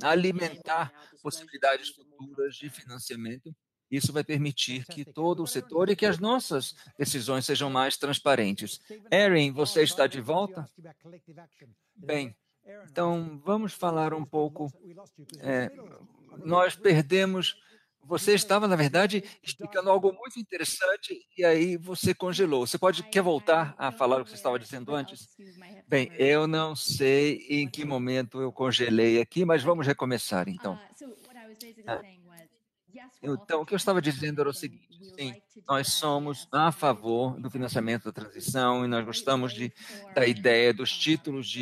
alimentar possibilidades futuras de financiamento. Isso vai permitir que todo o setor e que as nossas decisões sejam mais transparentes. Erin, você está de volta? Bem, então vamos falar um pouco. Nós perdemos. Você estava, na verdade, explicando algo muito interessante e aí você congelou. Quer voltar a falar o que você estava dizendo antes? Bem, eu não sei em que momento eu congelei aqui, mas vamos recomeçar, então. Então, o que eu estava dizendo era o seguinte: sim, nós somos a favor do financiamento da transição e nós gostamos da ideia dos títulos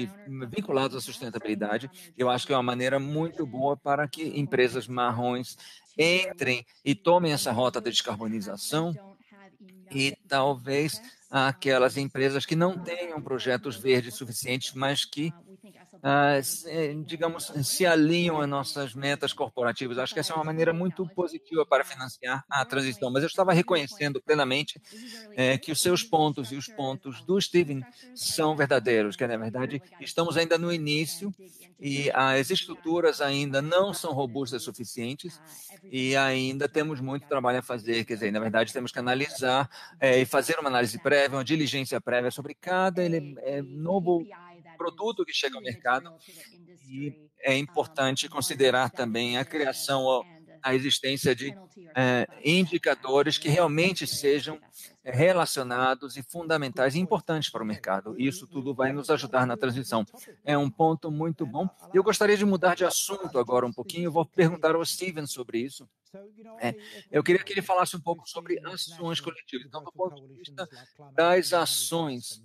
vinculados à sustentabilidade. Eu acho que é uma maneira muito boa para que empresas marrons entrem e tomem essa rota da descarbonização e talvez aquelas empresas que não tenham projetos verdes suficientes, mas que digamos, se alinham às nossas metas corporativas. Acho que essa é uma maneira muito positiva para financiar a transição. Mas eu estava reconhecendo plenamente que os seus pontos e os pontos do Steven são verdadeiros, que, na verdade, estamos ainda no início e as estruturas ainda não são robustas o suficientes e ainda temos muito trabalho a fazer. Quer dizer, na verdade, temos que analisar e fazer uma análise prévia, uma diligência prévia sobre cada novo produto que chega ao mercado e é importante considerar também a criação, a existência de indicadores que realmente sejam relacionados e fundamentais e importantes para o mercado. Isso tudo vai nos ajudar na transição. É um ponto muito bom. Eu gostaria de mudar de assunto agora um pouquinho. Eu vou perguntar ao Steven sobre isso. Eu queria que ele falasse um pouco sobre ações coletivas. Então, do ponto de vista das ações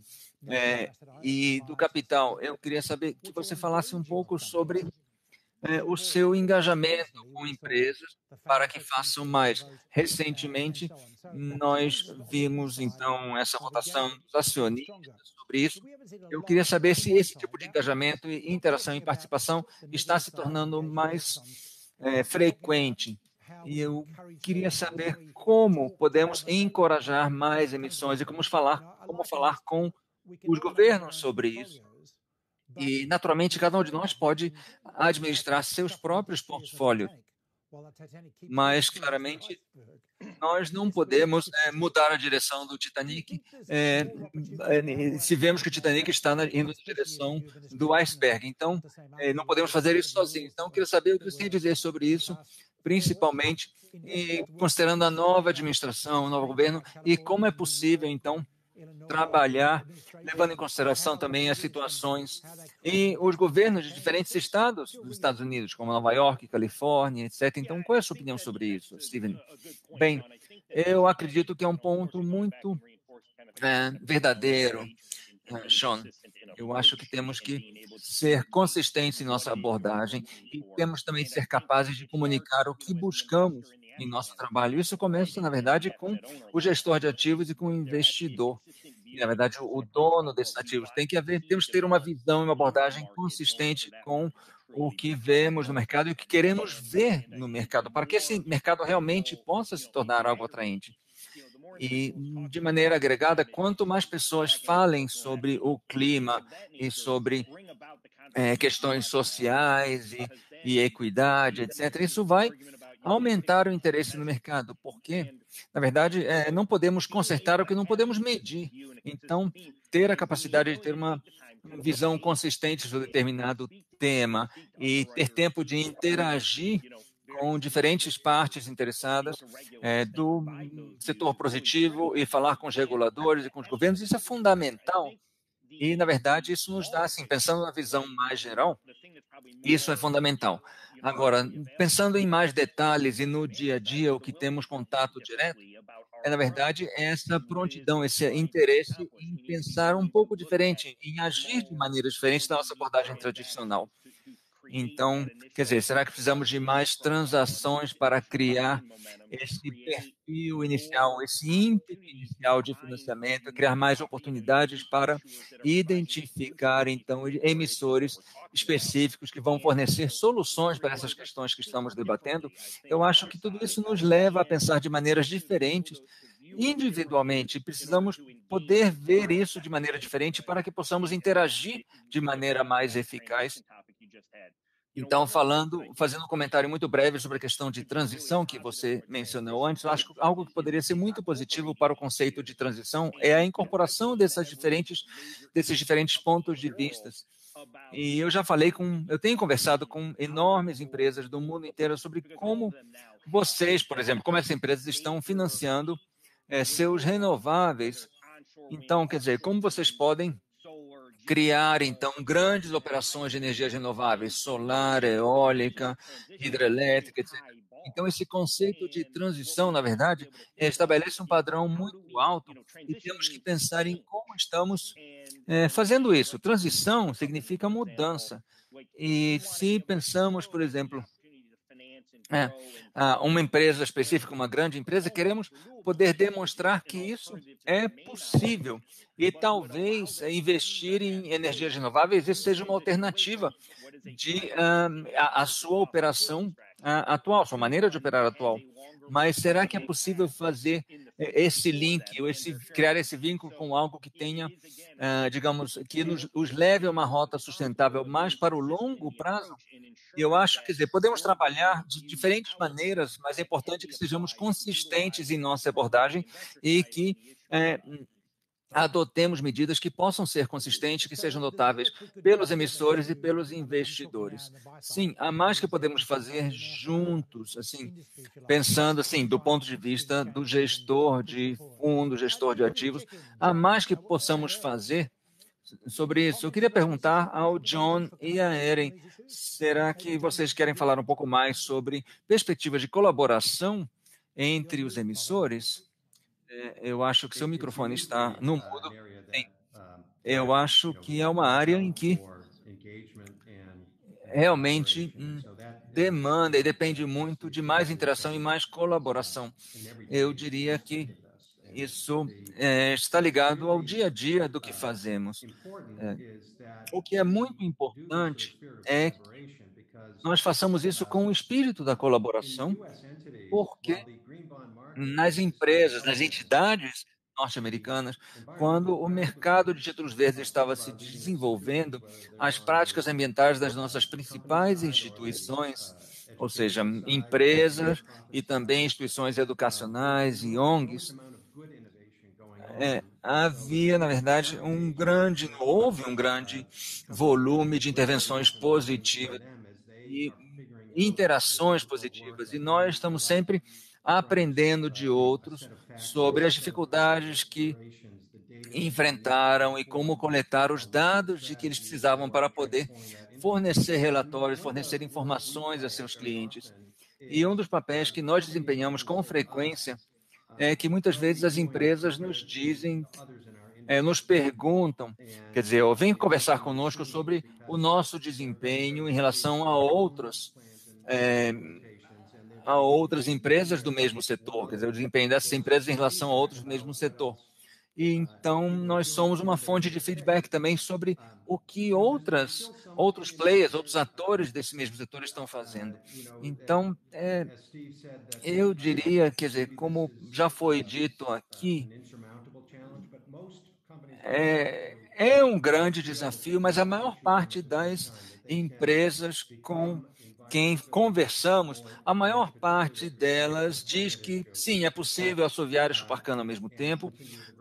e do capital, eu queria saber que você falasse um pouco sobre o seu engajamento com empresas para que façam mais. Recentemente, nós vimos, então, essa votação dos acionistas sobre isso. Eu queria saber se esse tipo de engajamento, interação e participação está se tornando mais frequente. E eu queria saber como podemos encorajar mais emissões e como falar com os governos sobre isso. E, naturalmente, cada um de nós pode administrar seus próprios portfólios, mas, claramente, nós não podemos mudar a direção do Titanic se vemos que o Titanic está indo na direção do iceberg. Então, não podemos fazer isso sozinhos. Então, eu queria saber o que você tem a dizer sobre isso, principalmente considerando a nova administração, o novo governo, e como é possível, então, trabalhar, levando em consideração também as situações e os governos de diferentes estados dos Estados Unidos, como Nova York, Califórnia, etc. Então, qual é a sua opinião sobre isso, Steven? Bem, eu acredito que é um ponto muito verdadeiro, Sean. Eu acho que temos que ser consistentes em nossa abordagem e temos também que ser capazes de comunicar o que buscamos em nosso trabalho. Isso começa, na verdade, com o gestor de ativos e com o investidor. E, na verdade, o dono desses ativos. Temos que ter uma visão e uma abordagem consistente com o que vemos no mercado e o que queremos ver no mercado, para que esse mercado realmente possa se tornar algo atraente. E, de maneira agregada, quanto mais pessoas falem sobre o clima e sobre questões sociais e equidade, etc., isso vai aumentar o interesse no mercado, porque, na verdade, não podemos consertar o que não podemos medir. Então, ter a capacidade de ter uma visão consistente sobre determinado tema e ter tempo de interagir com diferentes partes interessadas do setor positivo e falar com os reguladores e com os governos, isso é fundamental. E, na verdade, isso nos dá, assim, pensando na visão mais geral, isso é fundamental. Agora, pensando em mais detalhes e no dia a dia, o que temos contato direto, na verdade, essa prontidão, esse interesse em pensar um pouco diferente, em agir de maneira diferente da nossa abordagem tradicional. Então, quer dizer, será que precisamos de mais transações para criar esse perfil inicial, esse ímpeto inicial de financiamento, criar mais oportunidades para identificar, então, emissores específicos que vão fornecer soluções para essas questões que estamos debatendo? Eu acho que tudo isso nos leva a pensar de maneiras diferentes individualmente. Precisamos poder ver isso de maneira diferente para que possamos interagir de maneira mais eficaz. Então, fazendo um comentário muito breve sobre a questão de transição que você mencionou antes, eu acho que algo que poderia ser muito positivo para o conceito de transição é a incorporação desses diferentes pontos de vista. E eu tenho conversado com enormes empresas do mundo inteiro sobre como vocês, por exemplo, como essas empresas estão financiando seus renováveis. Então, quer dizer, como vocês podem criar, então, grandes operações de energias renováveis, solar, eólica, hidrelétrica, etc. Então, esse conceito de transição, na verdade, estabelece um padrão muito alto e temos que pensar em como estamos fazendo isso. Transição significa mudança. E se pensamos, por exemplo, uma empresa específica, uma grande empresa, queremos poder demonstrar que isso é possível. E talvez investir em energias renováveis isso seja uma alternativa de a sua operação atual, sua maneira de operar atual. Mas será que é possível fazer esse link, ou criar esse vínculo com algo que tenha, digamos, que os leve a uma rota sustentável mais para o longo prazo? Eu acho, quer dizer, podemos trabalhar de diferentes maneiras, mas é importante que sejamos consistentes em nossa abordagem e que adotemos medidas que possam ser consistentes, que sejam notáveis pelos emissores e pelos investidores. Sim, há mais que podemos fazer juntos, assim, pensando assim, do ponto de vista do gestor de fundos, gestor de ativos, há mais que possamos fazer sobre isso. Eu queria perguntar ao John e à Erin, será que vocês querem falar um pouco mais sobre perspectivas de colaboração entre os emissores? Eu acho que seu microfone está no mudo. Sim. Eu acho que é uma área em que realmente demanda e depende muito de mais interação e mais colaboração. Eu diria que isso está ligado ao dia a dia do que fazemos. O que é muito importante é que nós façamos isso com o espírito da colaboração, porque nas empresas, nas entidades norte-americanas, quando o mercado de títulos verdes estava se desenvolvendo, as práticas ambientais das nossas principais instituições, ou seja, empresas e também instituições educacionais e ONGs, havia, na verdade, houve um grande volume de intervenções positivas e interações positivas. E nós estamos sempre aprendendo de outros sobre as dificuldades que enfrentaram e como coletar os dados de que eles precisavam para poder fornecer relatórios, fornecer informações a seus clientes. E um dos papéis que nós desempenhamos com frequência é que muitas vezes as empresas nos dizem, nos perguntam, quer dizer, vem conversar conosco sobre o nosso desempenho em relação a outras empresas do mesmo setor, quer dizer, o desempenho dessas empresas em relação a outros do mesmo setor. E então nós somos uma fonte de feedback também sobre o que outros players, outros atores desse mesmo setor estão fazendo. Então, eu diria, quer dizer, como já foi dito aqui, é um grande desafio, mas a maior parte das empresas com quem conversamos, a maior parte delas diz que sim, é possível assoviar e chupar cana ao mesmo tempo,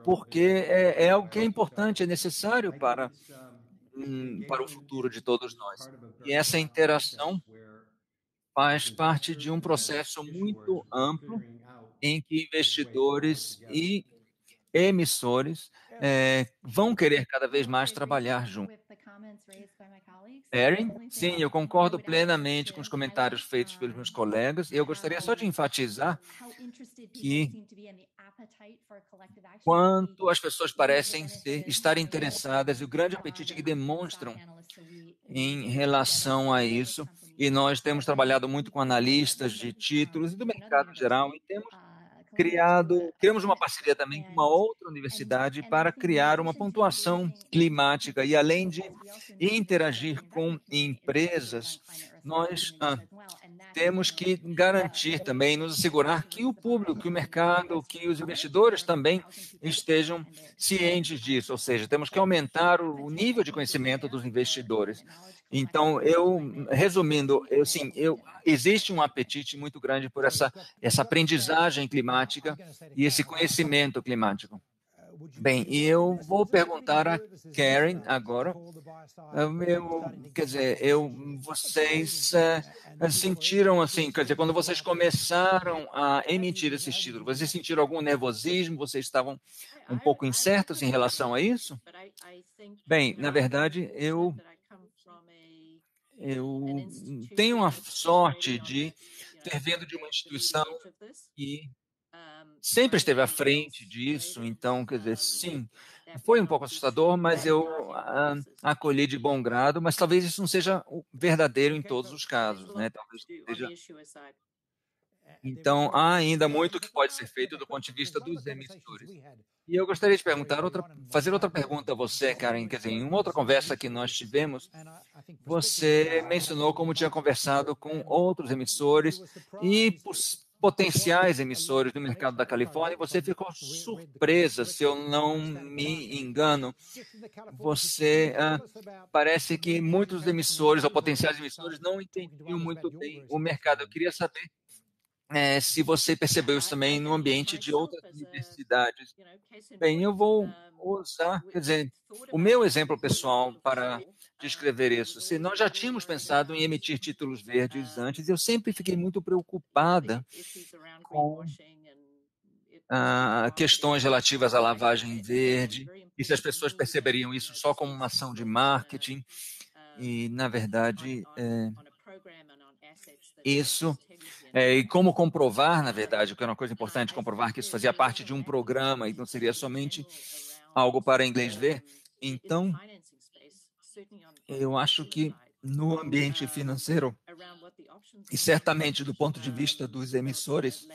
porque é algo que é importante, é necessário para o futuro de todos nós. E essa interação faz parte de um processo muito amplo em que investidores e emissores vão querer cada vez mais trabalhar juntos. Erin, sim, eu concordo plenamente com os comentários feitos pelos meus colegas. Eu gostaria só de enfatizar que quanto as pessoas parecem estar interessadas e o grande apetite que demonstram em relação a isso. E nós temos trabalhado muito com analistas de títulos e do mercado geral e criamos uma parceria também com uma outra universidade para criar uma pontuação climática. E além de interagir com empresas, nós temos que garantir também, nos assegurar que o público, que o mercado, que os investidores também estejam cientes disso. Ou seja, temos que aumentar o nível de conhecimento dos investidores. Então, resumindo, existe um apetite muito grande por essa aprendizagem climática e esse conhecimento climático. Bem, e eu vou perguntar a Karen agora. Vocês sentiram assim, quer dizer, quando vocês começaram a emitir esses títulos, vocês sentiram algum nervosismo? Vocês estavam um pouco incertos em relação a isso? Bem, na verdade, eu tenho a sorte de ter vindo de uma instituição que sempre esteve à frente disso, então, quer dizer, sim, foi um pouco assustador, mas eu acolhi de bom grado, mas talvez isso não seja o verdadeiro em todos os casos, né? Talvez seja. Então, há ainda muito que pode ser feito do ponto de vista dos emissores. E eu gostaria de fazer outra pergunta a você, Karen. Quer dizer, em uma outra conversa que nós tivemos, você mencionou como tinha conversado com outros emissores e potenciais emissores do mercado da Califórnia, e você ficou surpresa, se eu não me engano. Você parece que muitos emissores ou potenciais emissores não entendiam muito bem o mercado. Eu queria saber se você percebeu isso também no ambiente de outras universidades. Bem, eu vou usar, quer dizer, o meu exemplo pessoal para descrever isso. Se nós já tínhamos pensado em emitir títulos verdes antes, eu sempre fiquei muito preocupada com questões relativas à lavagem verde, e se as pessoas perceberiam isso só como uma ação de marketing. E, na verdade, e como comprovar, na verdade, o que é uma coisa importante, comprovar que isso fazia parte de um programa e não seria somente algo para inglês ver. Então, eu acho que no ambiente financeiro, e certamente do ponto de vista dos emissores,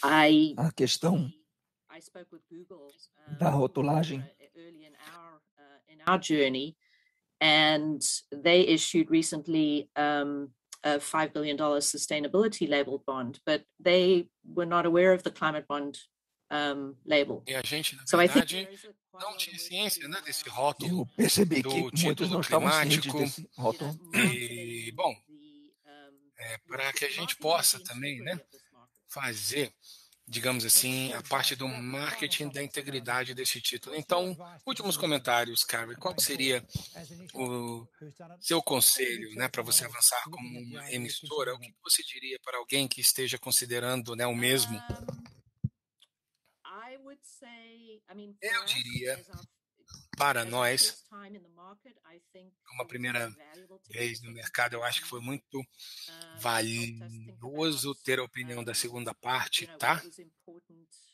a questão da rotulagem and they issued recently a $5 billion sustainability labeled bond, but they were not aware of the climate bond label. E a gente, na verdade, não tinha ciência, né, desse rótulo. Eu percebi do que muitos não estavam cientes desse rótulo. E, bom, para que a gente possa também, né, fazer, digamos assim, a parte do marketing da integridade desse título. Então, últimos comentários, Karen. Qual seria o seu conselho, né, para você avançar como uma emissora? O que você diria para alguém que esteja considerando, né, o mesmo? Eu diria, para nós, como a primeira vez no mercado, eu acho que foi muito valioso ter a opinião da segunda parte, tá?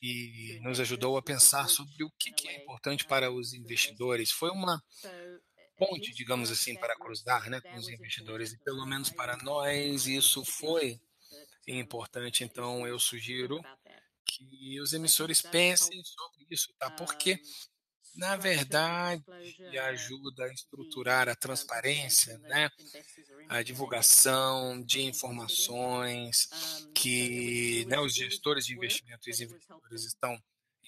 E nos ajudou a pensar sobre o que é importante para os investidores. Foi uma ponte, digamos assim, para cruzar, né, com os investidores. E pelo menos para nós isso foi importante. Então eu sugiro que os emissores pensem sobre isso, tá? Porque na verdade, ajuda a estruturar a transparência, né? A divulgação de informações que, né, os gestores de investimentos e investidores estão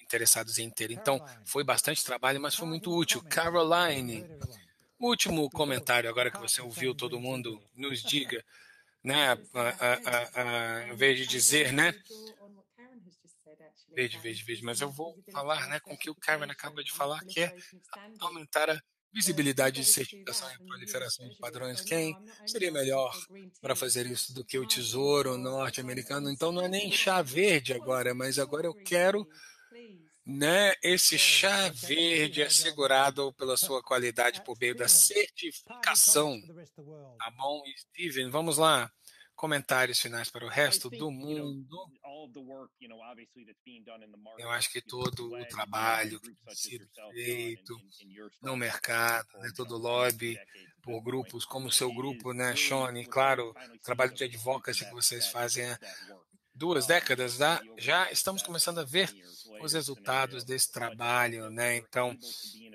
interessados em ter. Então, foi bastante trabalho, mas foi muito útil. Caroline, último comentário agora que você ouviu todo mundo, nos diga, né? Em vez de dizer, né? Veja, mas eu vou falar, né, com o que o Karen acaba de falar, que é aumentar a visibilidade de certificação e proliferação de padrões. Quem seria melhor para fazer isso do que o Tesouro norte-americano? Então não é nem chá verde agora, mas agora eu quero, né, esse chá verde assegurado pela sua qualidade por meio da certificação. Tá bom, Steven? Vamos lá. Comentários finais para o resto do mundo. Eu acho que todo o trabalho que tem sido feito no mercado, né, todo o lobby por grupos como o seu grupo, né, Sean, e claro, o trabalho de advocacy que vocês fazem há 2 décadas, já estamos começando a ver os resultados desse trabalho, né? Então,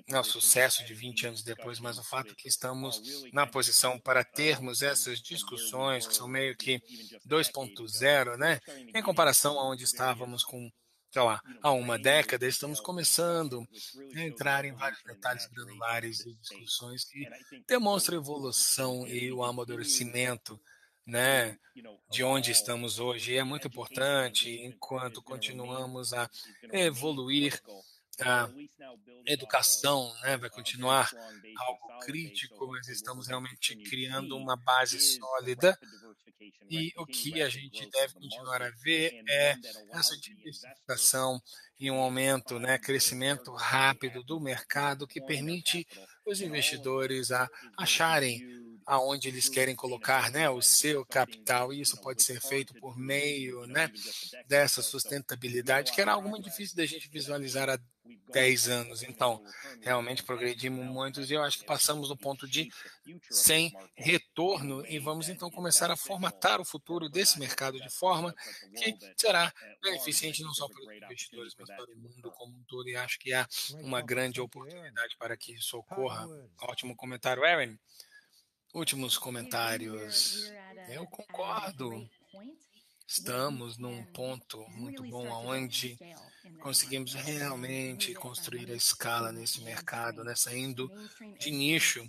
não, sucesso de 20 anos depois, mas o fato é que estamos na posição para termos essas discussões que são meio que 2.0, né? Em comparação a onde estávamos com, sei lá, há uma década, estamos começando a entrar em vários detalhes granulares e discussões que demonstram a evolução e o amadurecimento, né, de onde estamos hoje. E é muito importante, enquanto continuamos a evoluir, a educação, né, vai continuar algo crítico, mas estamos realmente criando uma base sólida e o que a gente deve continuar a ver é essa diversificação e um aumento, né, crescimento rápido do mercado que permite os investidores a acharem aonde eles querem colocar, né, o seu capital, e isso pode ser feito por meio, né, dessa sustentabilidade, que era algo muito difícil da gente visualizar há 10 anos. Então, realmente progredimos muito e eu acho que passamos do ponto de sem retorno e vamos então começar a formatar o futuro desse mercado de forma que será beneficente não só para os investidores, mas para o mundo como um todo, e acho que há uma grande oportunidade para que isso ocorra. Ótimo comentário, Aaron. Últimos comentários. Eu concordo. Estamos num ponto muito bom onde conseguimos realmente construir a escala nesse mercado, né? Saindo de nicho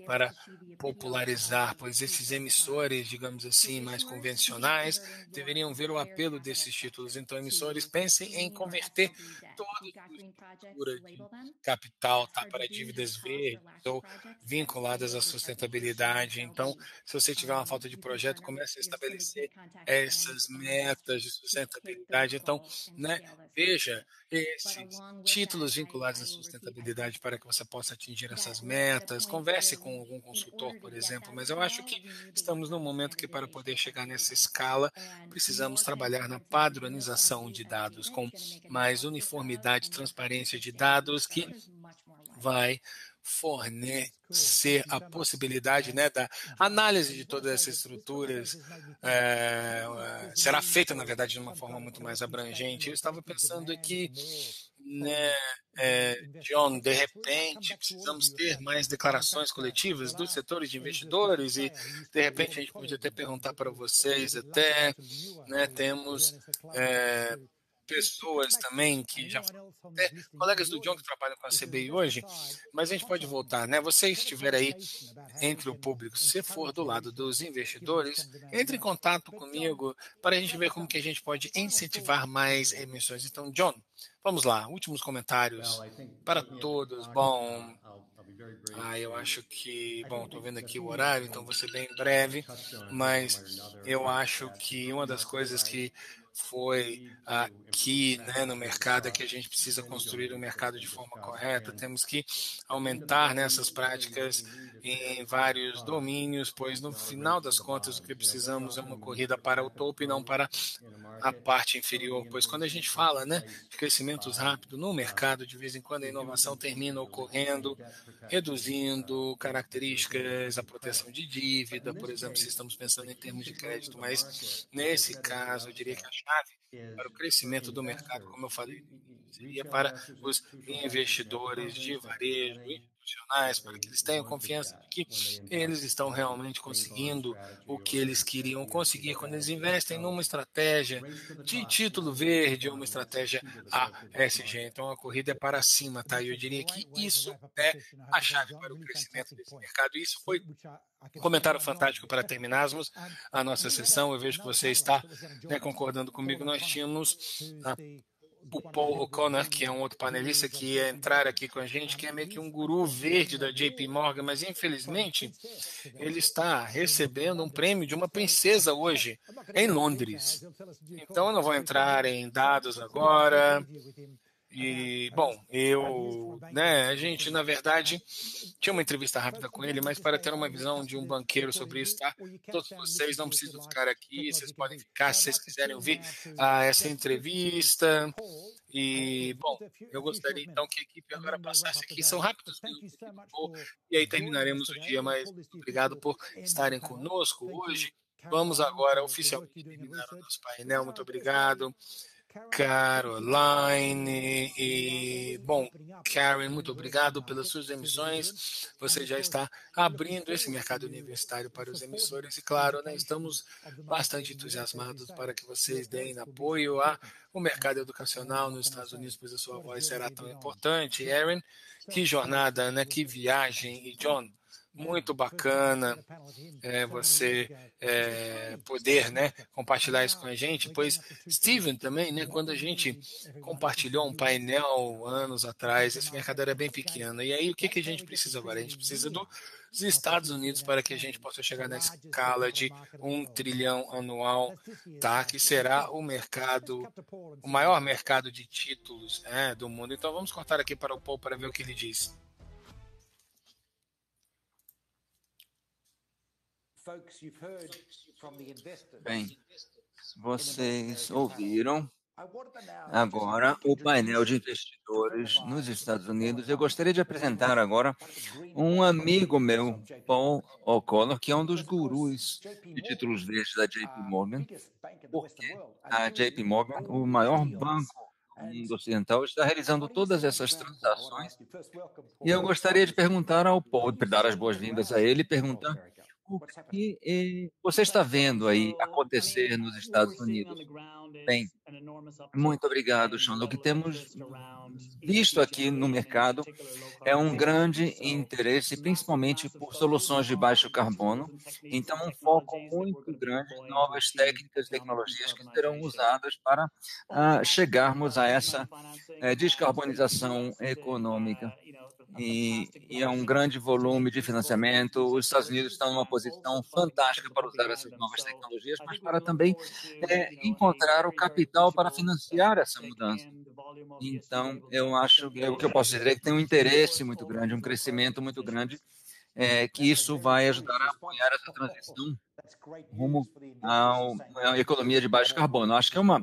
para popularizar, pois esses emissores, digamos assim, mais convencionais, deveriam ver o apelo desses títulos. Então, emissores, pensem em converter toda a sua estrutura de capital, tá, para dívidas verdes ou vinculadas à sustentabilidade. Então, se você tiver uma falta de projeto, comece a estabelecer essas metas de sustentabilidade. Então, né, veja esses títulos vinculados à sustentabilidade para que você possa atingir essas metas. Converse com algum consultor, por exemplo, mas eu acho que estamos num momento que para poder chegar nessa escala, precisamos trabalhar na padronização de dados, com mais uniformidade e transparência de dados que vai fornecer a possibilidade, né, da análise de todas essas estruturas, será feita, na verdade, de uma forma muito mais abrangente. Eu estava pensando aqui, né, John, de repente precisamos ter mais declarações coletivas dos setores de investidores e, de repente, a gente podia até perguntar para vocês até, né, temos pessoas também que já foram até colegas do John que trabalham com a CBI hoje, mas a gente pode voltar, né? Você estiver aí entre o público, se for do lado dos investidores, entre em contato comigo para a gente ver como que a gente pode incentivar mais emissões. Então, John, vamos lá, últimos comentários para todos. Bom, eu acho que, bom, estou vendo aqui o horário, então vou ser bem breve, mas eu acho que uma das coisas que foi aqui, né, no mercado é que a gente precisa construir o mercado de forma correta, temos que aumentar nessas práticas em vários domínios, pois no final das contas o que precisamos é uma corrida para o topo e não para a parte inferior, pois quando a gente fala, né, de crescimentos rápidos no mercado, de vez em quando a inovação termina ocorrendo, reduzindo características, a proteção de dívida, por exemplo, se estamos pensando em termos de crédito, mas nesse caso eu diria que a chave para o crescimento do mercado, como eu falei, seria para os investidores de varejo, institucionais, para que eles tenham confiança de que eles estão realmente conseguindo o que eles queriam conseguir quando eles investem numa estratégia de título verde ou uma estratégia ASG. Então a corrida é para cima, tá? E eu diria que isso é a chave para o crescimento desse mercado. E isso foi um comentário fantástico para terminarmos a nossa sessão. Eu vejo que você está, né, concordando comigo. Nós tínhamos o Paul O'Connor, que é um outro panelista que ia entrar aqui com a gente, que é meio que um guru verde da JP Morgan, mas infelizmente ele está recebendo um prêmio de uma princesa hoje em Londres. Então eu não vou entrar em dados agora. E, bom, a gente, na verdade, tinha uma entrevista rápida com ele, mas para ter uma visão de um banqueiro sobre isso, tá? Todos vocês não precisam ficar aqui, vocês podem ficar se vocês quiserem ouvir essa entrevista. E, bom, eu gostaria então que a equipe agora passasse aqui. São rápidos minutos e aí terminaremos o dia, mas muito obrigado por estarem conosco hoje. Vamos agora oficialmente terminar o nosso painel. Muito obrigado, Caroline. E, bom, Karen, muito obrigado pelas suas emissões. Você já está abrindo esse mercado universitário para os emissores e, claro, estamos bastante entusiasmados para que vocês deem apoio ao mercado educacional nos Estados Unidos, pois a sua voz será tão importante. Aaron, que jornada, que viagem. E, John, muito bacana você poder compartilhar isso com a gente, pois Steven também, quando a gente compartilhou um painel anos atrás, esse mercado era bem pequeno. E aí o que a gente precisa agora? A gente precisa dos Estados Unidos para que a gente possa chegar na escala de 1 trilhão anual, tá? Que será o maior mercado de títulos do mundo. Então vamos cortar aqui para o Paul para ver o que ele diz. Bem, vocês ouviram agora o painel de investidores nos Estados Unidos. Eu gostaria de apresentar agora um amigo meu, Paul O'Connor, que é um dos gurus de títulos verdes da JP Morgan, porque a JP Morgan, o maior banco do mundo ocidental, está realizando todas essas transações. E eu gostaria de perguntar ao Paul, dar as boas-vindas a ele, perguntar o que você está vendo aí acontecer nos Estados Unidos. Bem, muito obrigado, Sean. O que temos visto aqui no mercado é um grande interesse, principalmente por soluções de baixo carbono. Então, um foco muito grande em novas técnicas e tecnologias que serão usadas para chegarmos a essa descarbonização econômica. E é um grande volume de financiamento. Os Estados Unidos estão numa posição fantástica para usar essas novas tecnologias, mas para também encontrar o capital para financiar essa mudança. Então, eu acho que o que eu posso dizer é que tem um interesse muito grande, um crescimento muito grande, que isso vai ajudar a apoiar essa transição rumo à economia de baixo carbono. Acho que é uma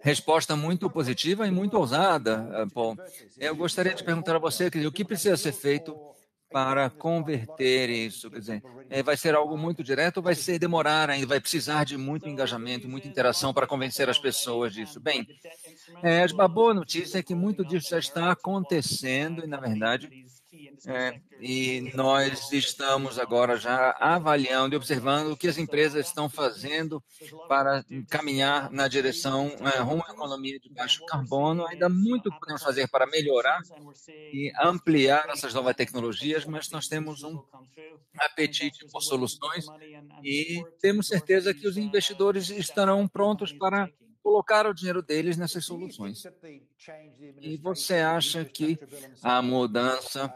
resposta muito positiva e muito ousada, Paul. Eu gostaria de perguntar a você, o que precisa ser feito para converter isso? Quer dizer, vai ser algo muito direto ou vai demorar ainda, vai precisar de muito engajamento, muita interação para convencer as pessoas disso? Bem, a boa notícia é que muito disso já está acontecendo e, na verdade, e nós estamos agora já avaliando e observando o que as empresas estão fazendo para caminhar na direção rumo à economia de baixo carbono. Ainda há muito que podemos fazer para melhorar e ampliar essas novas tecnologias, mas nós temos um apetite por soluções e temos certeza que os investidores estarão prontos para colocar o dinheiro deles nessas soluções. E você acha que a mudança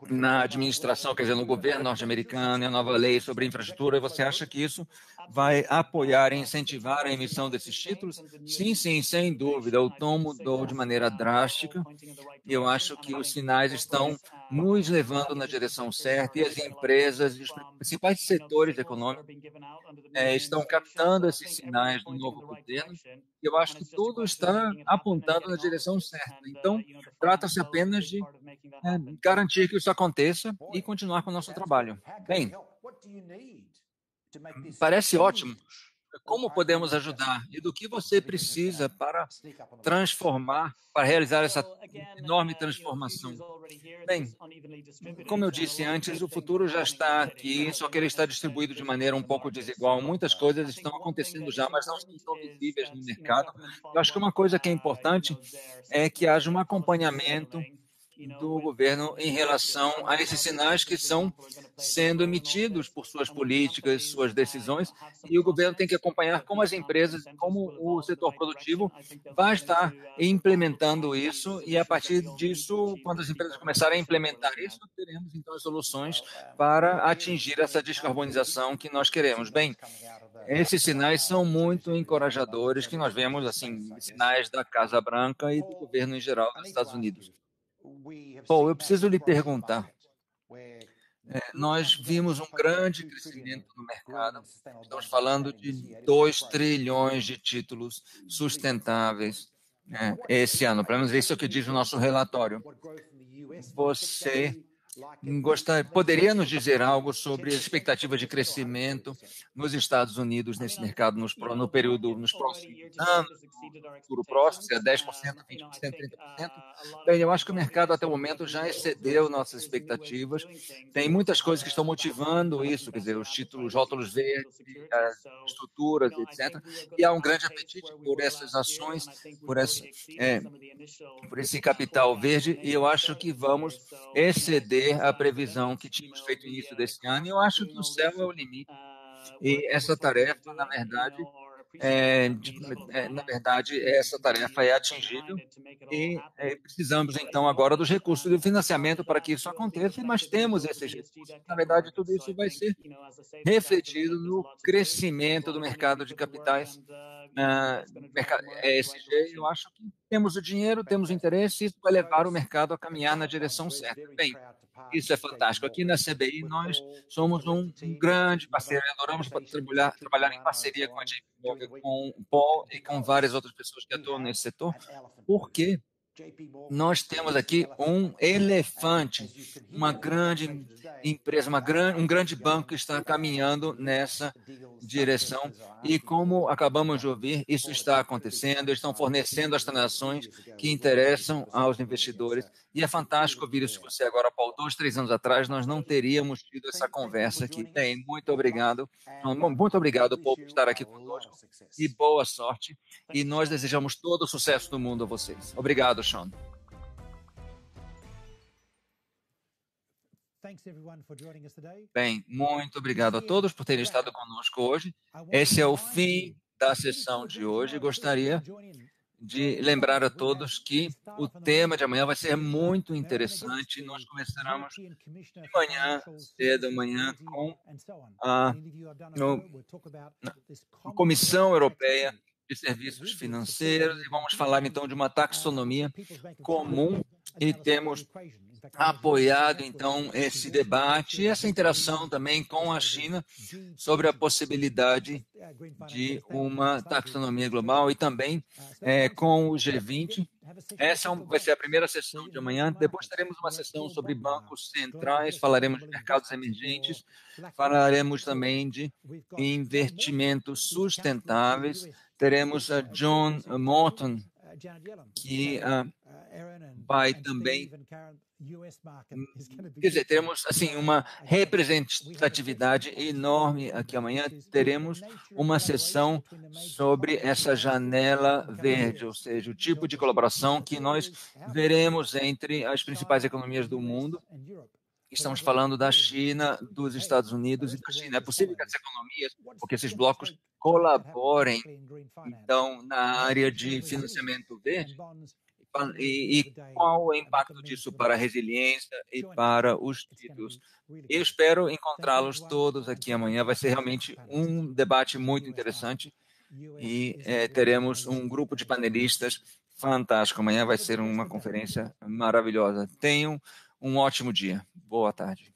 na administração, quer dizer, no governo norte-americano, a nova lei sobre infraestrutura, você acha que isso vai apoiar e incentivar a emissão desses títulos? Sim, sem dúvida. O tom mudou de maneira drástica. Eu acho que os sinais estão nos levando na direção certa e as empresas e os principais setores econômicos estão captando esses sinais do novo governo. Eu acho que tudo está apontando na direção certa. Então, trata-se apenas de garantir que isso aconteça e continuar com o nosso trabalho. Bem, parece ótimo. Como podemos ajudar? E do que você precisa para transformar, para realizar essa enorme transformação? Bem, como eu disse antes, o futuro já está aqui, só que ele está distribuído de maneira um pouco desigual. Muitas coisas estão acontecendo já, mas não estão tão visíveis no mercado. Eu acho que uma coisa que é importante é que haja um acompanhamento do governo em relação a esses sinais que estão sendo emitidos por suas políticas, suas decisões, e o governo tem que acompanhar como as empresas, como o setor produtivo vai estar implementando isso, e a partir disso, quando as empresas começarem a implementar isso, teremos então as soluções para atingir essa descarbonização que nós queremos. Bem, esses sinais são muito encorajadores, que nós vemos, assim, sinais da Casa Branca e do governo em geral dos Estados Unidos. Paul, eu preciso lhe perguntar. Nós vimos um grande crescimento no mercado. Estamos falando de 2 trilhões de títulos sustentáveis esse ano. Pelo menos isso é o que diz o nosso relatório. Você poderia nos dizer algo sobre as expectativas de crescimento nos Estados Unidos nesse mercado nos próximos anos, no futuro próximo, se é 10%, 20%, 30%? Bem, eu acho que o mercado até o momento já excedeu nossas expectativas. Tem muitas coisas que estão motivando isso, quer dizer, os títulos, rótulos verdes, as estruturas, etc. E há um grande apetite por essas ações, por esse capital verde, e eu acho que vamos exceder a previsão que tínhamos feito no início desse ano. E eu acho que o céu é o limite. E essa tarefa, na verdade, essa tarefa é atingível e precisamos, então, agora dos recursos de financiamento para que isso aconteça, mas temos esses recursos. Na verdade, tudo isso vai ser refletido no crescimento do mercado de capitais, ESG. Eu acho que temos o dinheiro, temos o interesse, e isso vai levar o mercado a caminhar na direção certa. Bem, isso é fantástico. Aqui na CBI, nós somos um grande parceiro, adoramos trabalhar em parceria com a JP Morgan, com o Paul e com várias outras pessoas que atuam nesse setor, porque nós temos aqui um elefante, uma grande empresa, um grande banco que está caminhando nessa direção. E como acabamos de ouvir, isso está acontecendo, eles estão fornecendo as transações que interessam aos investidores. E é fantástico ouvir isso de você agora, Paulo. 2, 3 anos atrás, nós não teríamos tido essa conversa aqui. Bem, muito obrigado. Muito obrigado, Paulo, por estar aqui conosco. E boa sorte. E nós desejamos todo o sucesso do mundo a vocês. Obrigado, Sean. Bem, muito obrigado a todos por terem estado conosco hoje. Esse é o fim da sessão de hoje. Gostaria de lembrar a todos que o tema de amanhã vai ser muito interessante. Nós começaremos de manhã, cedo amanhã, com a Comissão Europeia de Serviços Financeiros, e vamos falar então de uma taxonomia comum, e temos apoiado então esse debate e essa interação também com a China sobre a possibilidade de uma taxonomia global, e também com o G20. Essa vai ser a primeira sessão de amanhã. Depois teremos uma sessão sobre bancos centrais, falaremos de mercados emergentes, falaremos também de investimentos sustentáveis. Teremos a John Morton, que vai também... Quer dizer, teremos assim, uma representatividade enorme aqui amanhã. Teremos uma sessão sobre essa janela verde, ou seja, o tipo de colaboração que nós veremos entre as principais economias do mundo. Estamos falando da China, dos Estados Unidos e da China. É possível que essas economias, porque esses blocos colaborem, então, na área de financiamento verde? E qual o impacto disso para a resiliência e para os títulos? Eu espero encontrá-los todos aqui amanhã. Vai ser realmente um debate muito interessante, e teremos um grupo de panelistas fantástico. Amanhã vai ser uma conferência maravilhosa. Tenham um ótimo dia. Boa tarde.